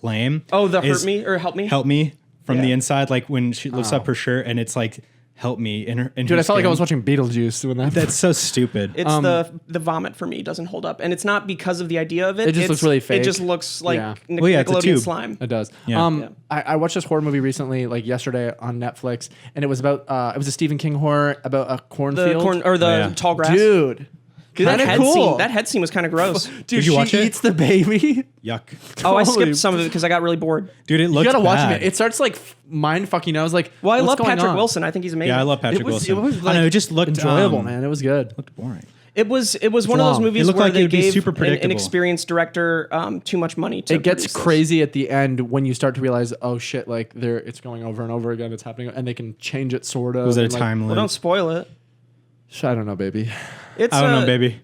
lame. Oh, the is hurt me or help me. help me from the Yeah. inside, like when she lifts up her shirt and it's like help me in her. In Dude, her I felt like I skin. was watching Beetlejuice when that. That's so stupid. It's the vomit for me doesn't hold up, and it's not because of the idea of it. It just It's- looks really fake. It just looks like Yeah. Well, yeah, it's a Nickelodeon tube. slime. It does. Yeah. I watched this horror movie recently, like yesterday on Netflix, and it was about it was a Stephen King horror about a The cornfield. corn or the yeah. tall grass. Dude, Dude, that kinda head cool. scene. That head scene was kind of gross. Dude, Did you she watch it? eats the baby. Yuck. Oh, I Holy- skipped some of it because I got really bored. Dude, it You looks gotta watch bad. it. It starts like mind fucking. I was like, Well, I what's love going Patrick on? Wilson. I think he's amazing. Yeah, I love Patrick It was, Wilson. it was I like know, it just looked enjoyable, man. It was good. Looked boring. It was one of those long. movies It looked where like it they would be gave super an predictable. inexperienced director too much money to It gets produce this. crazy at the end when you start to realize, oh shit, like it's going over and over again. It's happening, and they can change it sort of. Was it a and, like, time Well, limit? don't spoil it. I don't know, baby. It's I don't know, baby.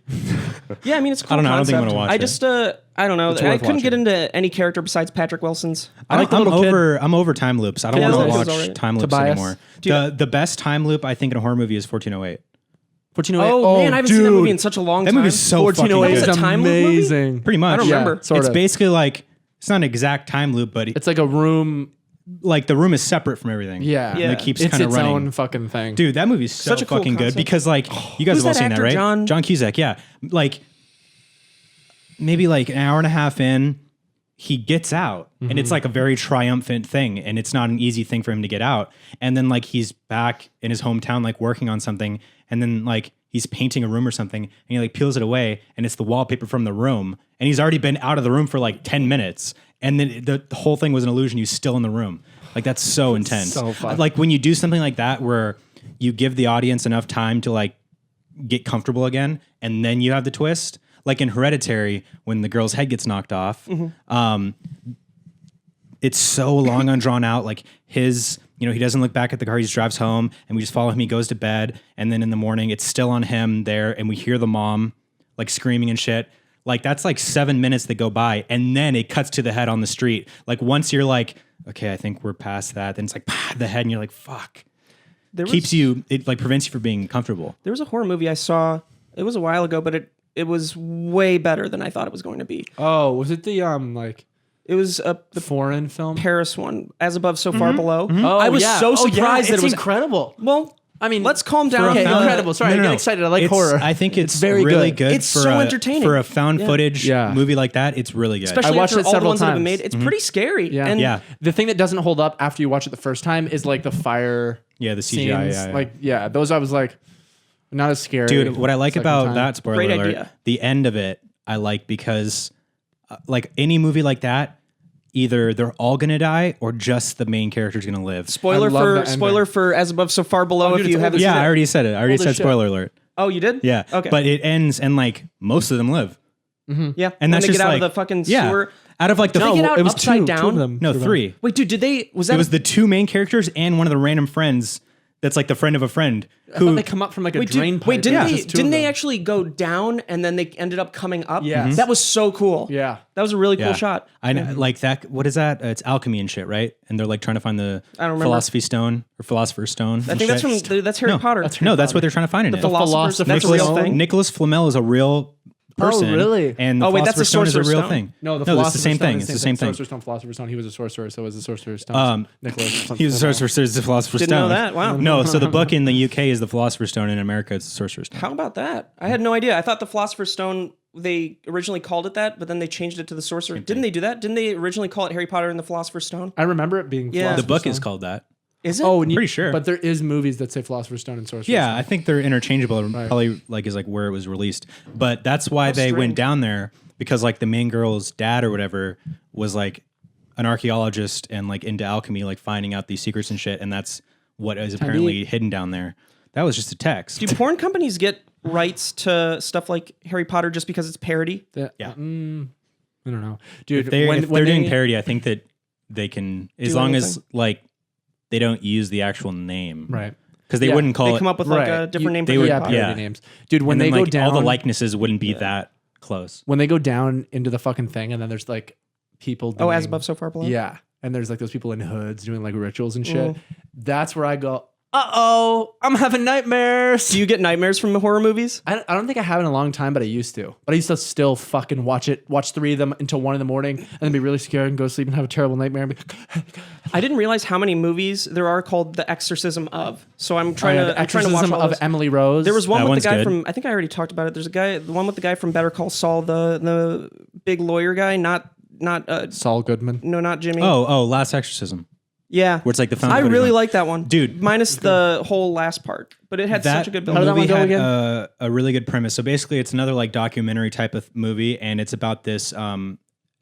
Yeah, I mean it's a cool I don't know. I don't think I'm concept. gonna watch I it. just I don't know. It's I worth couldn't get watching. into any character besides Patrick Wilson's. I'm little kid. over time loops. I don't Yeah, want that to was watch alright. time loops Tobias? anymore. Dude. The best time loop I think in a horror movie is 1408. 1408. Oh, man, I haven't seen that movie in such a long That time. movie's so fucking 1408 good. That was is a time loop movie? amazing. Pretty much. I don't remember. Sort It's of. basically like it's not an exact time loop, but It's like a room. like the room is separate from everything. Yeah, Yeah. And it keeps it's kind of its running. own fucking thing. Dude, that movie's so Such a cool fucking good concept. because like you guys Who's have all that seen that, actor, right? John? Cusack, yeah. Like maybe like an hour and a half in, he gets out and it's like a very triumphant thing and it's not an easy thing for him to get out. And then like he's back in his hometown like working on something and then like he's painting a room or something and he like peels it away and it's the wallpaper from the room and he's already been out of the room for like 10 minutes and then the whole thing was an illusion. He's still in the room. Like that's so intense. so fun. Like when you do something like that where you give the audience enough time to like get comfortable again and then you have the twist. Like in Hereditary, when the girl's head gets knocked off, it's so long and drawn out. Like he doesn't look back at the car. He just drives home and we just follow him. He goes to bed. And then in the morning, it's still on him there. And we hear the mom like screaming and shit. Like that's like 7 minutes that go by. And then it cuts to the head on the street. Like once you're like, okay, I think we're past that. Then it's like the head and you're like, fuck. It like prevents you from being comfortable. There was a horror movie I saw. It was a while ago, but it was way better than I thought it was going to be. Oh, was it the like It was the foreign film? Paris one, As Above, So Far Below. Oh, I was so surprised that it's it was incredible. Well, I mean, let's calm down. Okay, the- incredible. Sorry, I get excited. I like horror. I think it's very really good. good. It's for so a, entertaining. for a found Yeah. footage Yeah. movie like that. It's really good. Especially I watched after it all the several ones that have been times. made. It's pretty scary. Yeah. And Yeah. The thing that doesn't hold up after you watch it the first time is like the fire. Yeah, the CGI, scenes. yeah. Like those I was like not as scary. Dude, what I like second about time. that spoiler Great alert, idea. the end of it, I like because like any movie like that, either they're all gonna die or just the main character's gonna live. spoiler I love the for As Above, So Far Below. dude, if it's you old haven't as seen Yeah, I it. already said it. I already Holy said shit. spoiler alert. Oh, you did? Yeah. Okay. But it ends and like most of them live. yeah. And when that's they just get out like of the fucking yeah. sewer. Out of like the Did they get out it was upside two down? of them. no, 3. Wait, dude, did they? Was that? It was the 2 main characters and one of the random friends that's like the friend of a friend I thought who they come up from like a Wait, drain pipe. wait, didn't It was they? just two of Didn't they them. actually go down and then they ended up coming up? Yes. That was so cool. Yeah. that was a really cool Yeah. shot. I know, like that. What is that? It's alchemy and shit, right? And they're like trying to find the I don't remember. philosophy stone or philosopher's stone. I think that's from that's Harry Potter. No, that's what they're trying to find in it. Philosopher's. Philosopher's That's a real Stone. thing. Nicholas Flamel is a real person. really? And the Oh, wait, that's Philosopher's the Stone is a Sorcerer's real Stone? thing. No, the it's the Philosopher's same Stone thing. is It's the same thing. Sorcerer's Stone, Philosopher's Stone. He was a sorcerer, so was the Sorcerer's Stone. Nicholas. He was a sorcerer, so is the Philosopher's Didn't know Stone. that. Wow. No, so the book in the UK is the Philosopher's Stone. In America, it's the Sorcerer's Stone. How about that? I had no idea. I thought the Philosopher's Stone, they originally called it that, but then they changed it to the Sorcerer. Didn't they do that? Didn't they originally call it Harry Potter and the Philosopher's Stone? I remember it being Yeah. Philosopher's The book Stone. is called that. Is it? Oh, and Pretty sure. But there is movies that say Philosopher's Stone and Sorcerer's Yeah, Stone. I think they're interchangeable. Probably like is like where it was released. But that's why they went strange. down there because like the main girl's dad or whatever was like an archaeologist and like into alchemy, like finding out these secrets and shit. And that's what is apparently hidden down there. That was just a text. Do porn companies get rights to stuff like Harry Potter just because it's parody? Yeah. I don't know, dude. If they're when doing they- parody, I think that they can, as Do long as anything. like they don't use the actual name, right? Because they Yeah, wuld call They it. come up with like Right. a different name for they Harry would- Yeah, Potter. parody names, dude. When and they then, go like, down, all the likenesses wouldn't be that close. when they go down into the fucking thing, and then there's like people. Oh, as doing- above, so far below? Yeah, and there's like those people in hoods doing like rituals and shit. Mm. That's where I go. I'm having nightmares. Do you get nightmares from the horror movies? I don't think I have in a long time, but I used to. But I used to still fucking watch 3 of them until 1 a.m, and then be really scared and go to sleep and have a terrible nightmare. And be, I didn't realize how many movies there are called The Exorcism of. So I'm trying The to I'm trying to watch Exorcism all of those. Emily Rose. There was one That with one's the guy good. from, I think I already talked about it. There's the one with the guy from Better Call Saul, the big lawyer guy, not Saul Goodman. no, not Jimmy. Oh, Last Exorcism. Yeah. Where it's like the found I footage really one. like that one. Dude. Minus the whole last part. But it had such a good build. How did that movie one go had again? a really good premise. So basically, it's another like documentary type of movie, and it's about this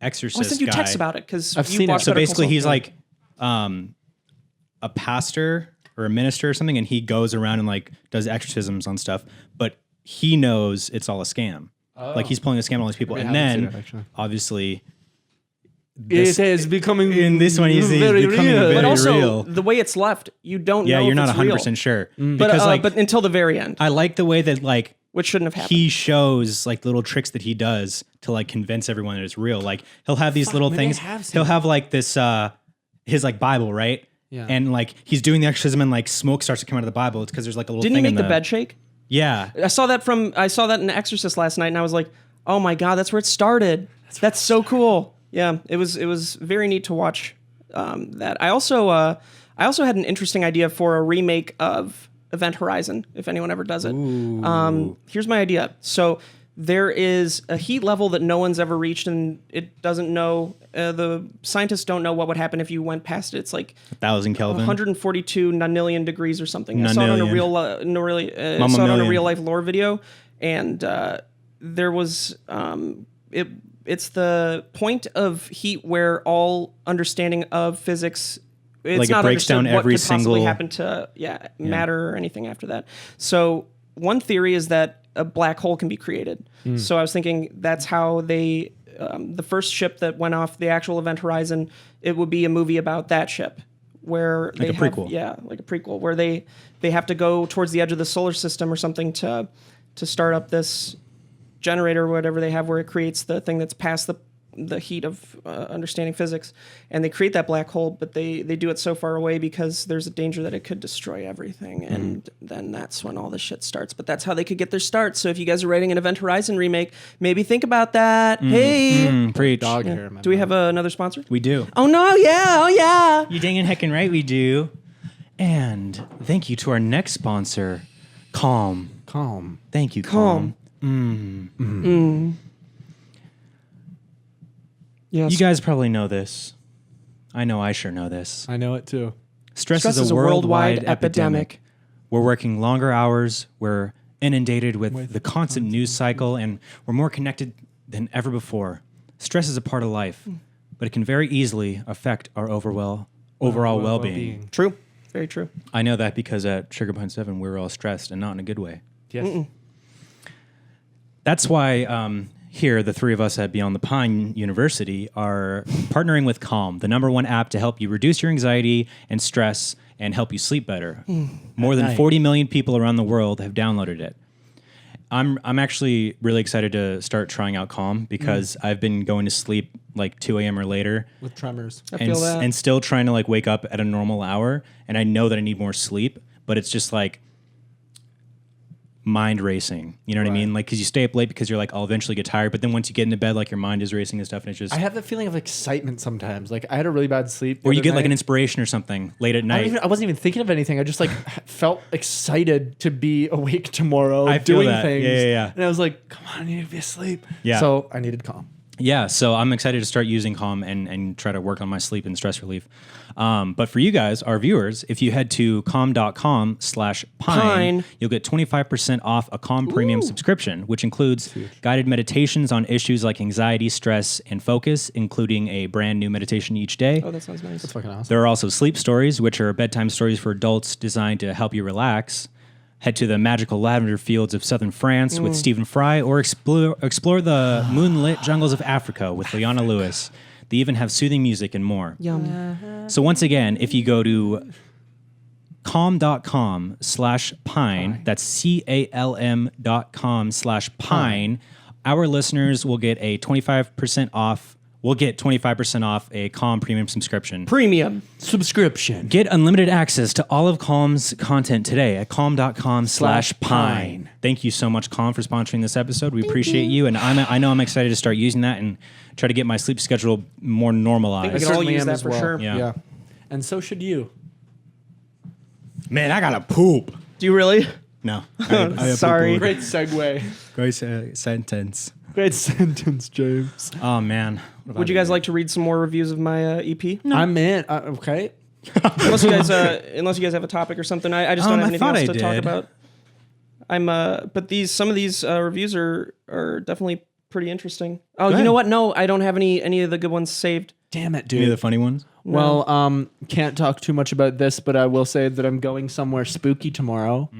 exorcist I sent you guy. texts about it because I've you seen it. watched So Better Call basically, Saul. he's like a pastor or a minister or something, and he goes around and like does exorcisms on stuff, but he knows it's all a scam. Like he's pulling a scam on all these people, and haven't seen then it, actually. obviously. It is becoming in this one, he's very becoming real. very but also real. the way it's left, you don't Yeah, know. you're if not it's 100% real. sure But because like but until the very end, I like the way that like which shouldn't have happened. he shows like little tricks that he does to like convince everyone that it's real. Like he'll have these little maybe I things. have seen He'll have like this his like Bible, right? Yeah. And like he's doing the exorcism and like smoke starts to come out of the Bible. It's because there's like a little Didn't he thing make in the bed shake? Yeah. I saw that in The Exorcist last night, and I was like, oh my god, that's where it started. That's so cool. Yeah, it was very neat to watch that. I also had an interesting idea for a remake of Event Horizon, if anyone ever does it. Here's my idea. So there is a heat level that no one's ever reached, and it doesn't know. The scientists don't know what would happen if you went past it. It's like 1,000 Kelvin. 142 nonillion degrees or something. I saw it on a Nonillion. saw it on a Million. real life lore video, and there was it's the point of heat where all understanding of physics. It's Like, it not breaks down understood what every could possibly single- happen to matter or anything after that. So one theory is that a black hole can be created. So I was thinking that's how they the first ship that went off the actual Event Horizon, it would be a movie about that ship where they a have, prequel. yeah, like a prequel where they have to go towards the edge of the solar system or something to start up this generator or whatever they have where it creates the thing that's past the heat of understanding physics, and they create that black hole, but they do it so far away because there's a danger that it could destroy everything, and then that's when all this shit starts. But that's how they could get their start. So if you guys are writing an Event Horizon remake, maybe think about that. Hey, Preach. Dog hair. do we have another sponsor? We do. Oh no, yeah, oh yeah. You dang and heckin' right we do. And thank you to our next sponsor, Calm. Calm. Thank you, Calm. Calm. Yes. You guys probably know this. I know I sure know this. I know it too. Stress is a worldwide epidemic. epidemic. We're working longer hours. We're inundated with the constant news cycle, and we're more connected than ever before. Stress is a part of life, but it can very easily affect our overall well-being. True. Very true. I know that because at Sugar Punch 7, we were all stressed and not in a good way. Yes. That's why here, the three of us at Beyond the Pine University are partnering with Calm, the #1 app to help you reduce your anxiety and stress and help you sleep better. More than 40 million people around the world have downloaded it. I'm actually really excited to start trying out Calm because I've been going to sleep like 2 a.m. or later With tremors. and, feel that. and still trying to like wake up at a normal hour. And I know that I need more sleep, but it's just like mind racing. You know what I mean? Like, because you stay up late because you're like, I'll eventually get tired. But then once you get into bed, like your mind is racing and stuff, and it's just. I have that feeling of excitement sometimes. Like I had a really bad sleep. or you the get other like an night. inspiration or something late at night. I wasn't even thinking of anything. I just like felt excited to be awake tomorrow, I feel doing that. things. Yeah. And I was like, come on, I need to be asleep. Yeah. So I needed calm. Yeah, so I'm excited to start using Calm and try to work on my sleep and stress relief. But for you guys, our viewers, if you head to calm.com/pine, you'll get 25% off a Calm Premium subscription, which includes guided meditations on issues like anxiety, stress, and focus, including a brand new meditation each day. Oh, that sounds nice. That's fucking awesome. There are also sleep stories, which are bedtime stories for adults designed to help you relax. Head to the magical lavender fields of southern France with Stephen Fry, or explore the moonlit jungles of Africa with Leona Lewis. They even have soothing music and more. Yum. So once again, if you go to calm.com/pine, that's CALM.com/pine, our listeners will get a 25% off. We'll get 25% off a Calm Premium subscription. Premium. Subscription. Get unlimited access to all of Calm's content today at calm.com/pine. Thank you so much, Calm, for sponsoring this episode. We appreciate you. And I know I'm excited to start using that and try to get my sleep schedule more normalized. We can all certainly use am that as for well. sure. Yeah. And so should you. Man, I gotta poop. Do you really? No. Sorry. Great segue. Great sentence. Great sentence, James. Oh, man. Would you guys like to read some more reviews of my EP? I'm in. Okay. Unless you guys have a topic or something. I just don't have I anything thought else I to talk did. about. But some of these reviews are definitely pretty interesting. Oh, you ahead. know what? No, I don't have any of the good ones saved. Damn it, Any of dude. the funny ones? Well, can't talk too much about this, but I will say that I'm going somewhere spooky tomorrow.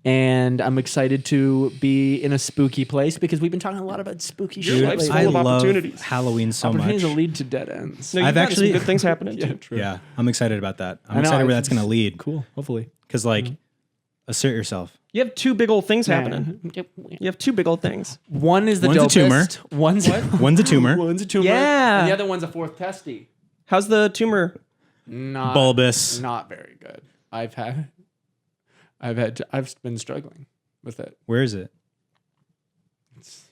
And I'm excited to be in a spooky place because we've been talking a lot about spooky Your shit life's lately. full I of love opportunities. Halloween so Opportunities much. that lead to dead ends. No, you've I've got actually- some good things happening too. True. Yeah, I'm excited about that. I'm I know, excited where I- that's going to lead. Cool. Hopefully. Because, like, assert yourself. You have two big old things happening. You have two big old things. One is the One's a tumor. dopest. One's One's a tumor. One's a tumor. Yeah. And the other one's a fourth testy. How's the tumor? Not Bulbous. Not very good. I've been struggling with it. Where is it?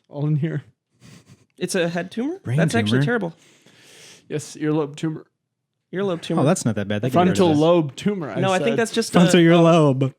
All in here. It's a head tumor? Brain That's actually tumor? terrible. Yes, earlobe tumor. Earlobe tumor. Oh, that's not that bad. That can be Frontal rid of lobe tumor. no, I think that's just this. Frontal earlobe.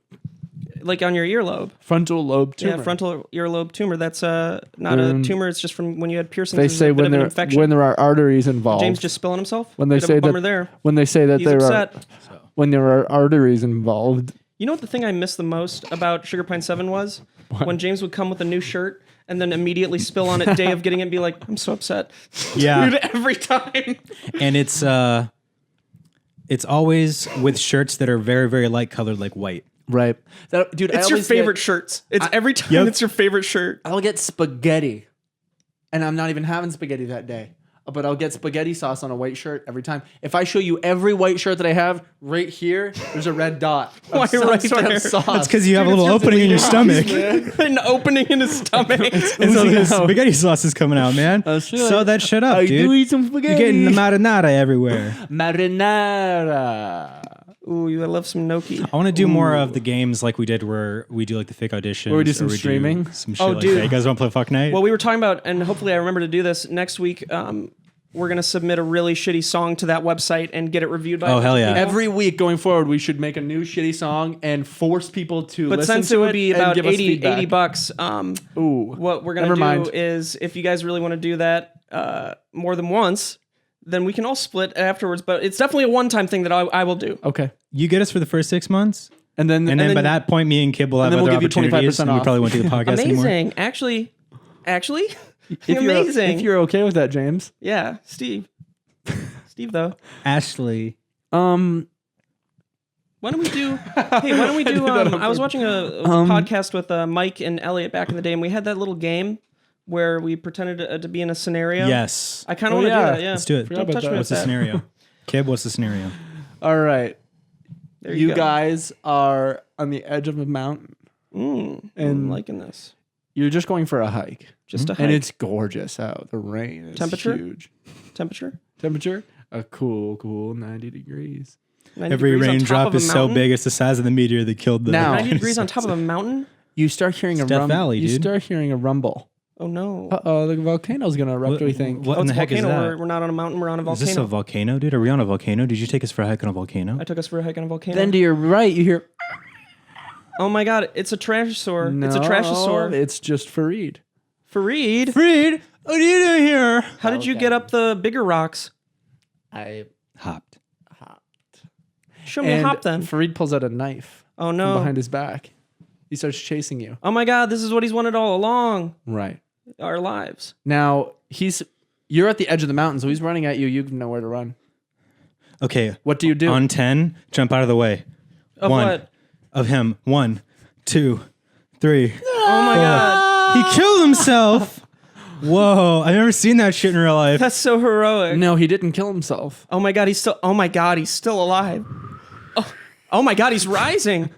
like on your earlobe. frontal lobe tumor. Yeah, frontal earlobe tumor. That's not a tumor. It's just from when you had piercings. They There's say a bit when of an there infection. when there are arteries involved. James just spilling himself. when they Bit of say a bummer that there. when they say that He's there upset. are when there are arteries involved. You know what the thing I missed the most about Sugar Pine 7 was? When James would come with a new shirt and then immediately spill on it day of getting it and be like, I'm so upset. Yeah. Dude, every time. And it's always with shirts that are very, very light colored, like white. Right. That, dude, It's I your always favorite Get, shirts. It's every time Yep. it's your favorite shirt. I'll get spaghetti, and I'm not even having spaghetti that day. But I'll get spaghetti sauce on a white shirt every time. If I show you every white shirt that I have, right here, there's a red dot. of Why some right sort there? of sauce. That's because you have a little opening in your stomach. An opening in his stomach. And so the spaghetti sauce is coming out, man. true. Sew that shit up, I dude. do eat some spaghetti. You're getting the marinara everywhere. Marinara. Ooh, you love some gnocchi. I want to do more of the games like we did where we do like the fake auditions. Where we do some or streaming? Some shit Oh, like dude. that. You guys want to play Fuck Night? Well, we were talking about, and hopefully I remember to do this next week. We're going to submit a really shitty song to that website and get it reviewed by Oh, hell yeah. Every week going forward, we should make a new shitty song and force people to But listen since to it would be and about give us 80 feedback. $80, Ooh. what we're going Never to mind. do is if you guys really want to do that more than once, then we can all split afterwards. But it's definitely a one-time thing that I will do. Okay. You get us for the first 6 months? And then And then by that point, me and Kib will have then other we'll give you opportunities. 25% And we off. probably won't do the podcast anymore. Amazing. Actually, if you're, amazing. if you're okay with that, James. Yeah, Steve. Steve, though. Ashley. Why don't we do? Hey, why don't we do? I was watching a podcast with Mike and Elliot back in the day, and we had that little game where we pretended to be in a scenario. Yes. I kind of Oh, want to yeah. do that. Yeah, Let's do it. Don't touch me What's with the that. scenario? Kib, what's the scenario? All right. There You go. guys are on the edge of a mountain. I'm And liking this. you're just going for a hike. Just a hike. And it's gorgeous out. The rain is Temperature? huge. Temperature. Temperature? A cool 90 degrees. 90 Every degrees on top raindrop of a is so mountain? big it's the size of the meteor that killed the. Now- 90 degrees on top of a mountain. You start hearing a Death rumble. Valley, You dude. start hearing a rumble. Oh no. Uh-oh, the volcano's going to erupt, do we think? What Oh, in it's the a heck is volcano. that? We're not on a mountain. We're on a Is volcano. this a volcano, dude? Are we on a volcano? Did you take us for a hike on a volcano? I took us for a hike on a volcano. Then to your right, you hear... Oh my god, it's a trashosaur. No, It's a trashosaur. it's just Fareed. Fareed, Freed, what are you doing here? how did you get up the bigger rocks? I Hopped. Show me a hop then. Fareed pulls out a knife Oh from no. behind his back. He starts chasing you. Oh my god, this is what he's wanted all along. Right. Our lives. Now, you're at the edge of the mountain, so he's running at you. You have nowhere to run. Okay. What do you do? On 10, jump out of the way. Of One. what? Of him. 1, 2, 3. Oh my god. He killed himself. Whoa. I've never seen that shit in real life. That's so heroic. No, he didn't kill himself. Oh my god, he's still alive. Oh my god, he's rising.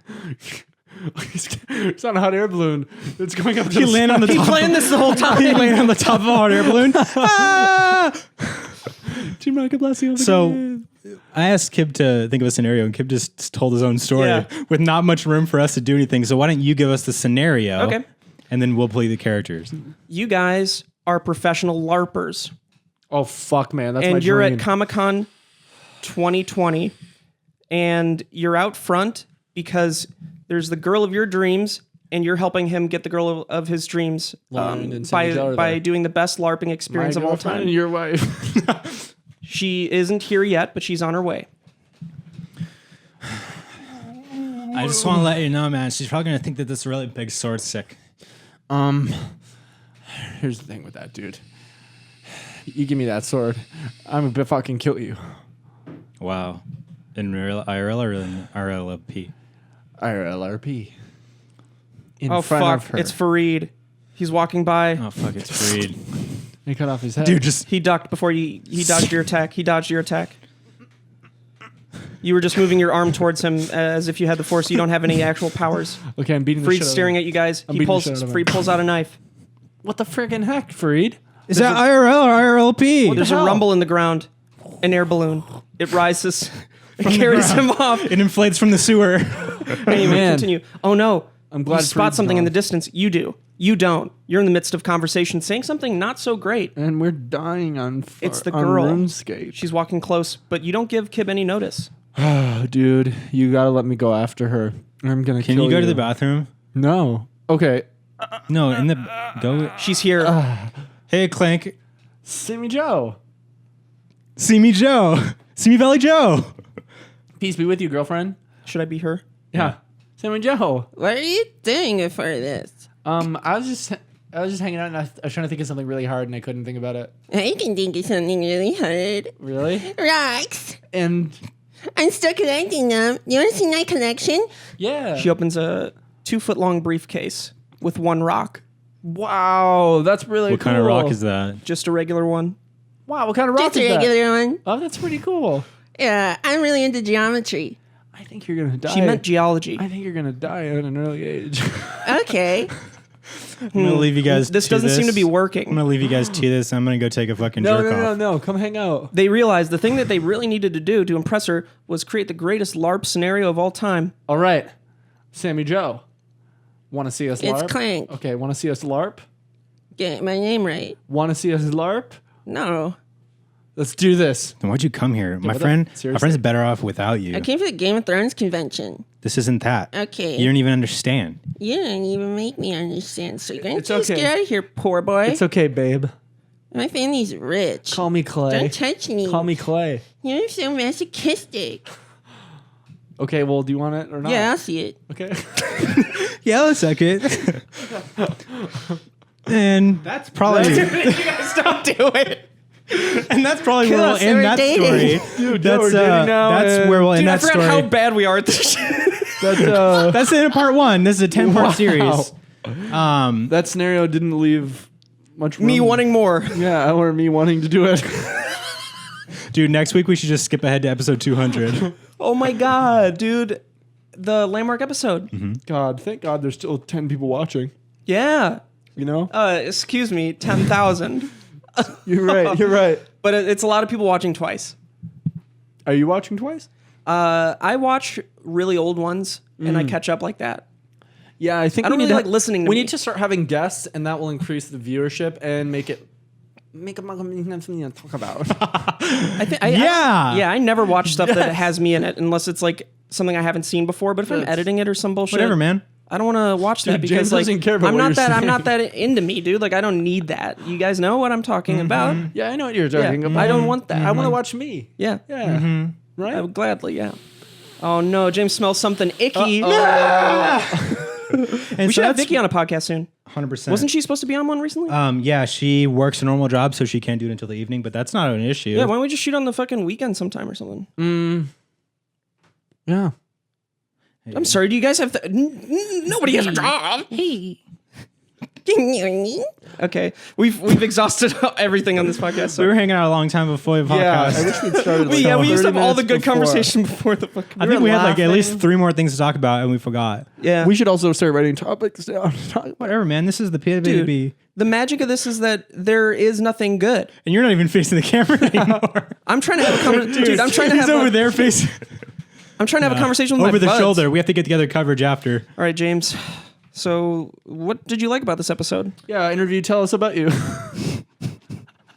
It's on a hot air balloon. It's going up to He landed on the He top. planned this the whole time. He landed on the top of a hot air balloon. Ah! Team Rocket blessing. So I asked Kib to think of a scenario, and Kib just told his own story Yeah. with not much room for us to do anything. So why don't you give us the scenario? Okay. And then we'll play the characters. You guys are professional LARPers. Oh fuck, man, that's my And you're dream. at Comic-Con 2020 and you're out front because there's the girl of your dreams and you're helping him get the girl of his dreams Lauren and Cindy Zeller by there. doing the best LARPing My experience of all girlfriend time. and your wife. She isn't here yet, but she's on her way. I just want to let you know, man. She's probably going to think that this really big sword's sick. Here's the thing with that, dude. You give me that sword, I'm gonna fucking kill you. Wow. In real IRL or in RLP? IRLRP. In Oh front fuck! of her. It's Fareed. He's walking by. Oh, fuck. It's Freed. He cut off his head. Dude, just... He ducked before he dodged your attack. He dodged your attack. You were just moving your arm towards him as if you had the force. You don't have any actual powers. Okay, I'm beating the Freed's shit out of staring him. at you guys. I'm He beating the pulls. shit out of him. Freed pulls out a knife. What the friggin' heck, Fareed? Is that IRL or IRLP? There's a hell? rumble in the ground. An air balloon. It rises. It carries him off. It inflates from the sewer. Anyway, Man. continue. Oh no! I'm glad you spot Fareed's something in gone. the distance. You do. You don't. You're in the midst of conversation, saying something not so great. And we're dying on It's the on girl. RuneScape. She's walking close, but you don't give Kib any notice. Oh, dude, you gotta let me go after her. I'm gonna Can kill you go to the bathroom? No. Okay. No, in the... Go... She's here. Hey, Clank. Sammy Joe. See me, Joe. See me, Valley Joe. Peace be with you, girlfriend. Should I be her? Yeah. Sammy Joe. What are you doing before this? I was just hanging out and I was trying to think of something really hard and I couldn't think about it. I can think of something really hard. Really? Rocks. And I'm still collecting them. You want to see my collection? yeah. She opens a 2-foot-long briefcase with one rock. Wow, that's really What cool. kind of rock is that? Just a regular one. Wow, what kind of rock Just a is that? regular one. Oh, that's pretty cool. Yeah, I'm really into geometry. I think you're gonna die. She meant geology. I think you're gonna die at an early age. Okay. I'm going to leave you guys This doesn't seem to be I'm working. going to leave you guys to this. I'm going to go take a fucking jerk off. no. Come hang out. They realized the thing that they really needed to do to impress her was create the greatest LARP scenario of all time. All right, Sammy Joe. Want to see us It's LARP? Clank. Okay, want to see us LARP? Get my name right. Want to see us LARP? No. Let's do this. Then why'd you come here? My what the- friend, my seriously? friend's better off without you. I came for the Game of Thrones convention. This isn't that. Okay. You don't even understand. You didn't even make me understand, so you're going It's to just okay. get out of here, poor boy. It's okay, babe. My family's rich. Call me Clay. Don't touch me. Call me Clay. You're so masochistic. Okay, well, do you want it or not? Yeah, I'll see it. Okay. Yeah, let's suck it. And that's probably Stop doing. and that's probably where Cool, we'll so end we're that dating. story. Dude, that's we're dating now, that's and- where we'll end Dude, I that forgot story. how bad we are at this shit. That, That's the end of part 1. This is a 10-part series. that scenario didn't leave much room. Me wanting more. Yeah, or me wanting to do it. Dude, next week we should just skip ahead to episode 200. Oh my god, dude. The landmark episode. God, thank God there's still 10 people watching. Yeah. You know? Excuse me, 10,000. You're right. You're right. But it's a lot of people watching twice. Are you watching twice? I watch really old ones and I catch up like that. Yeah, I think I don't we need really to, like listening to We me. need to start having guests, and that will increase the viewership and make it something to talk about. I never watch stuff that has me in it unless it's like something I haven't seen before. But if I'm That's- editing it or some bullshit, Whatever, man. I don't want to watch that Dude, because James like doesn't care about I'm what not you're that I'm saying. not that into me, dude. Like I don't need that. You guys know what I'm talking about. Yeah, I know what you're Yeah, talking about. I don't want that. I want to watch me. Yeah, Yeah. Right? I would gladly. Yeah. Oh no, James smells something icky. And We should have Vicky on a podcast soon. 100%. Wasn't she supposed to be on one recently? Yeah, she works a normal job, so she can't do it until the evening. But that's not an issue. Yeah, why don't we just shoot on the fucking weekend sometime or something? Yeah. I'm sorry, do you guys have nobody has a job? Hey. Good morning. Okay, we've exhausted everything on this podcast. We So. were hanging out a long time before the podcast. Yeah, I wish we'd started. We used to have all the good conversation before the fucking. I think we had like at least laughing. 3 more things to talk about, and we forgot. Yeah. We should also start writing topics down. Whatever, man. This is the Dude, PWB. the magic of this is that there is nothing good. And you're not even facing the camera anymore. I'm trying to have a conversation. Dude, I'm trying to He's have over a, there facing I'm trying to have a conversation with over my the buds. shoulder. We have to get together coverage after. All right, James. So, what did you like about this episode? Yeah, interview. Tell us about you.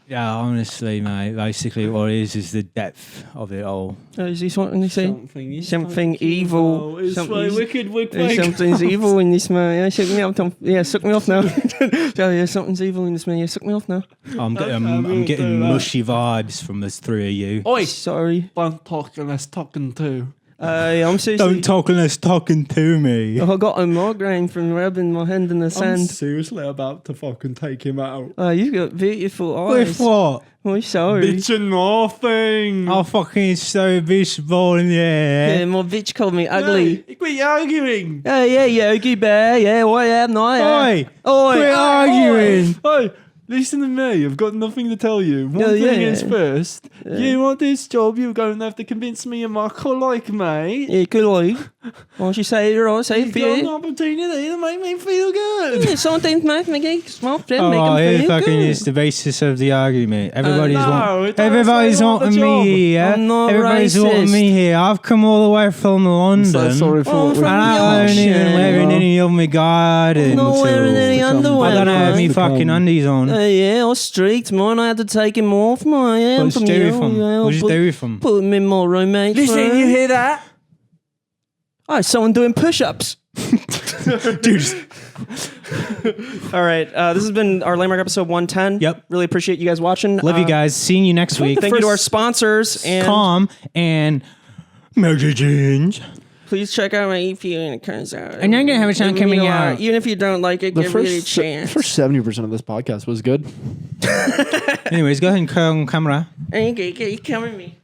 Yeah, honestly, mate. Basically, what it is the depth of it all. Is he something to say? Something evil. It's Something's- wicked. Something's evil in this man. Yeah, suck me off, Tom. Yeah, suck me off now. Yeah, something's evil in this man. Yeah, suck me off now. I'm getting mushy vibes from the 3 of you. Oi, Sorry. don't talk unless talking to. I'm seriously. Don't talk unless talking to me. I got a migraine from rubbing my hand in the I'm sand. seriously about to fucking take him out. Oh, you've got beautiful With eyes. what? Oh, sorry. Bitch and nothing. Oh, fucking so visible in the Yeah, air. my bitch called me ugly. Hey, quit arguing. Yeah, Yogi Bear. Yeah, what am I? Oi! Oi! Quit arguing! Hey, listen to me. I've got nothing to tell you. One Yeah, thing yeah. is first, you want this job, you're going to have to convince me and my colleague, mate. Yeah, good eye. Why don't you say it right? Say it You've for got an you. opportunity to make me feel good. Yeah, sometimes make me small friend, Oh, make them here feel fucking good. is the basis of the argument. Everybody's no, want, it doesn't everybody's say you want wanting the job. me here. I'm not Everybody's racist. wanting me here. I've come all the way from London. So sorry for Oh, what from we've And I ain't even Yorkshire. wearing any of my garden. I'm not wearing any underwear, I don't have man. me fucking undies on. Yeah, I was streaked, man. I had to take him off, man. Yeah, I'm What'd you from do York. with him? Yeah, What'd you put- do with him? Put him in my roommate's room. hear that? Oh, someone doing push-ups. Dude, All right, this has been our Landmark episode 110. Yep. Really appreciate you guys watching. love you guys. Seeing you next week. Thank you to our sponsors. And Calm and magazines. please check out my EP when it comes out. And I'm gonna have a song Even, coming you know, out. Even if you don't like it, give it a chance. first 70% of this podcast was good. Anyways, go ahead and come camera. Okay, come with me.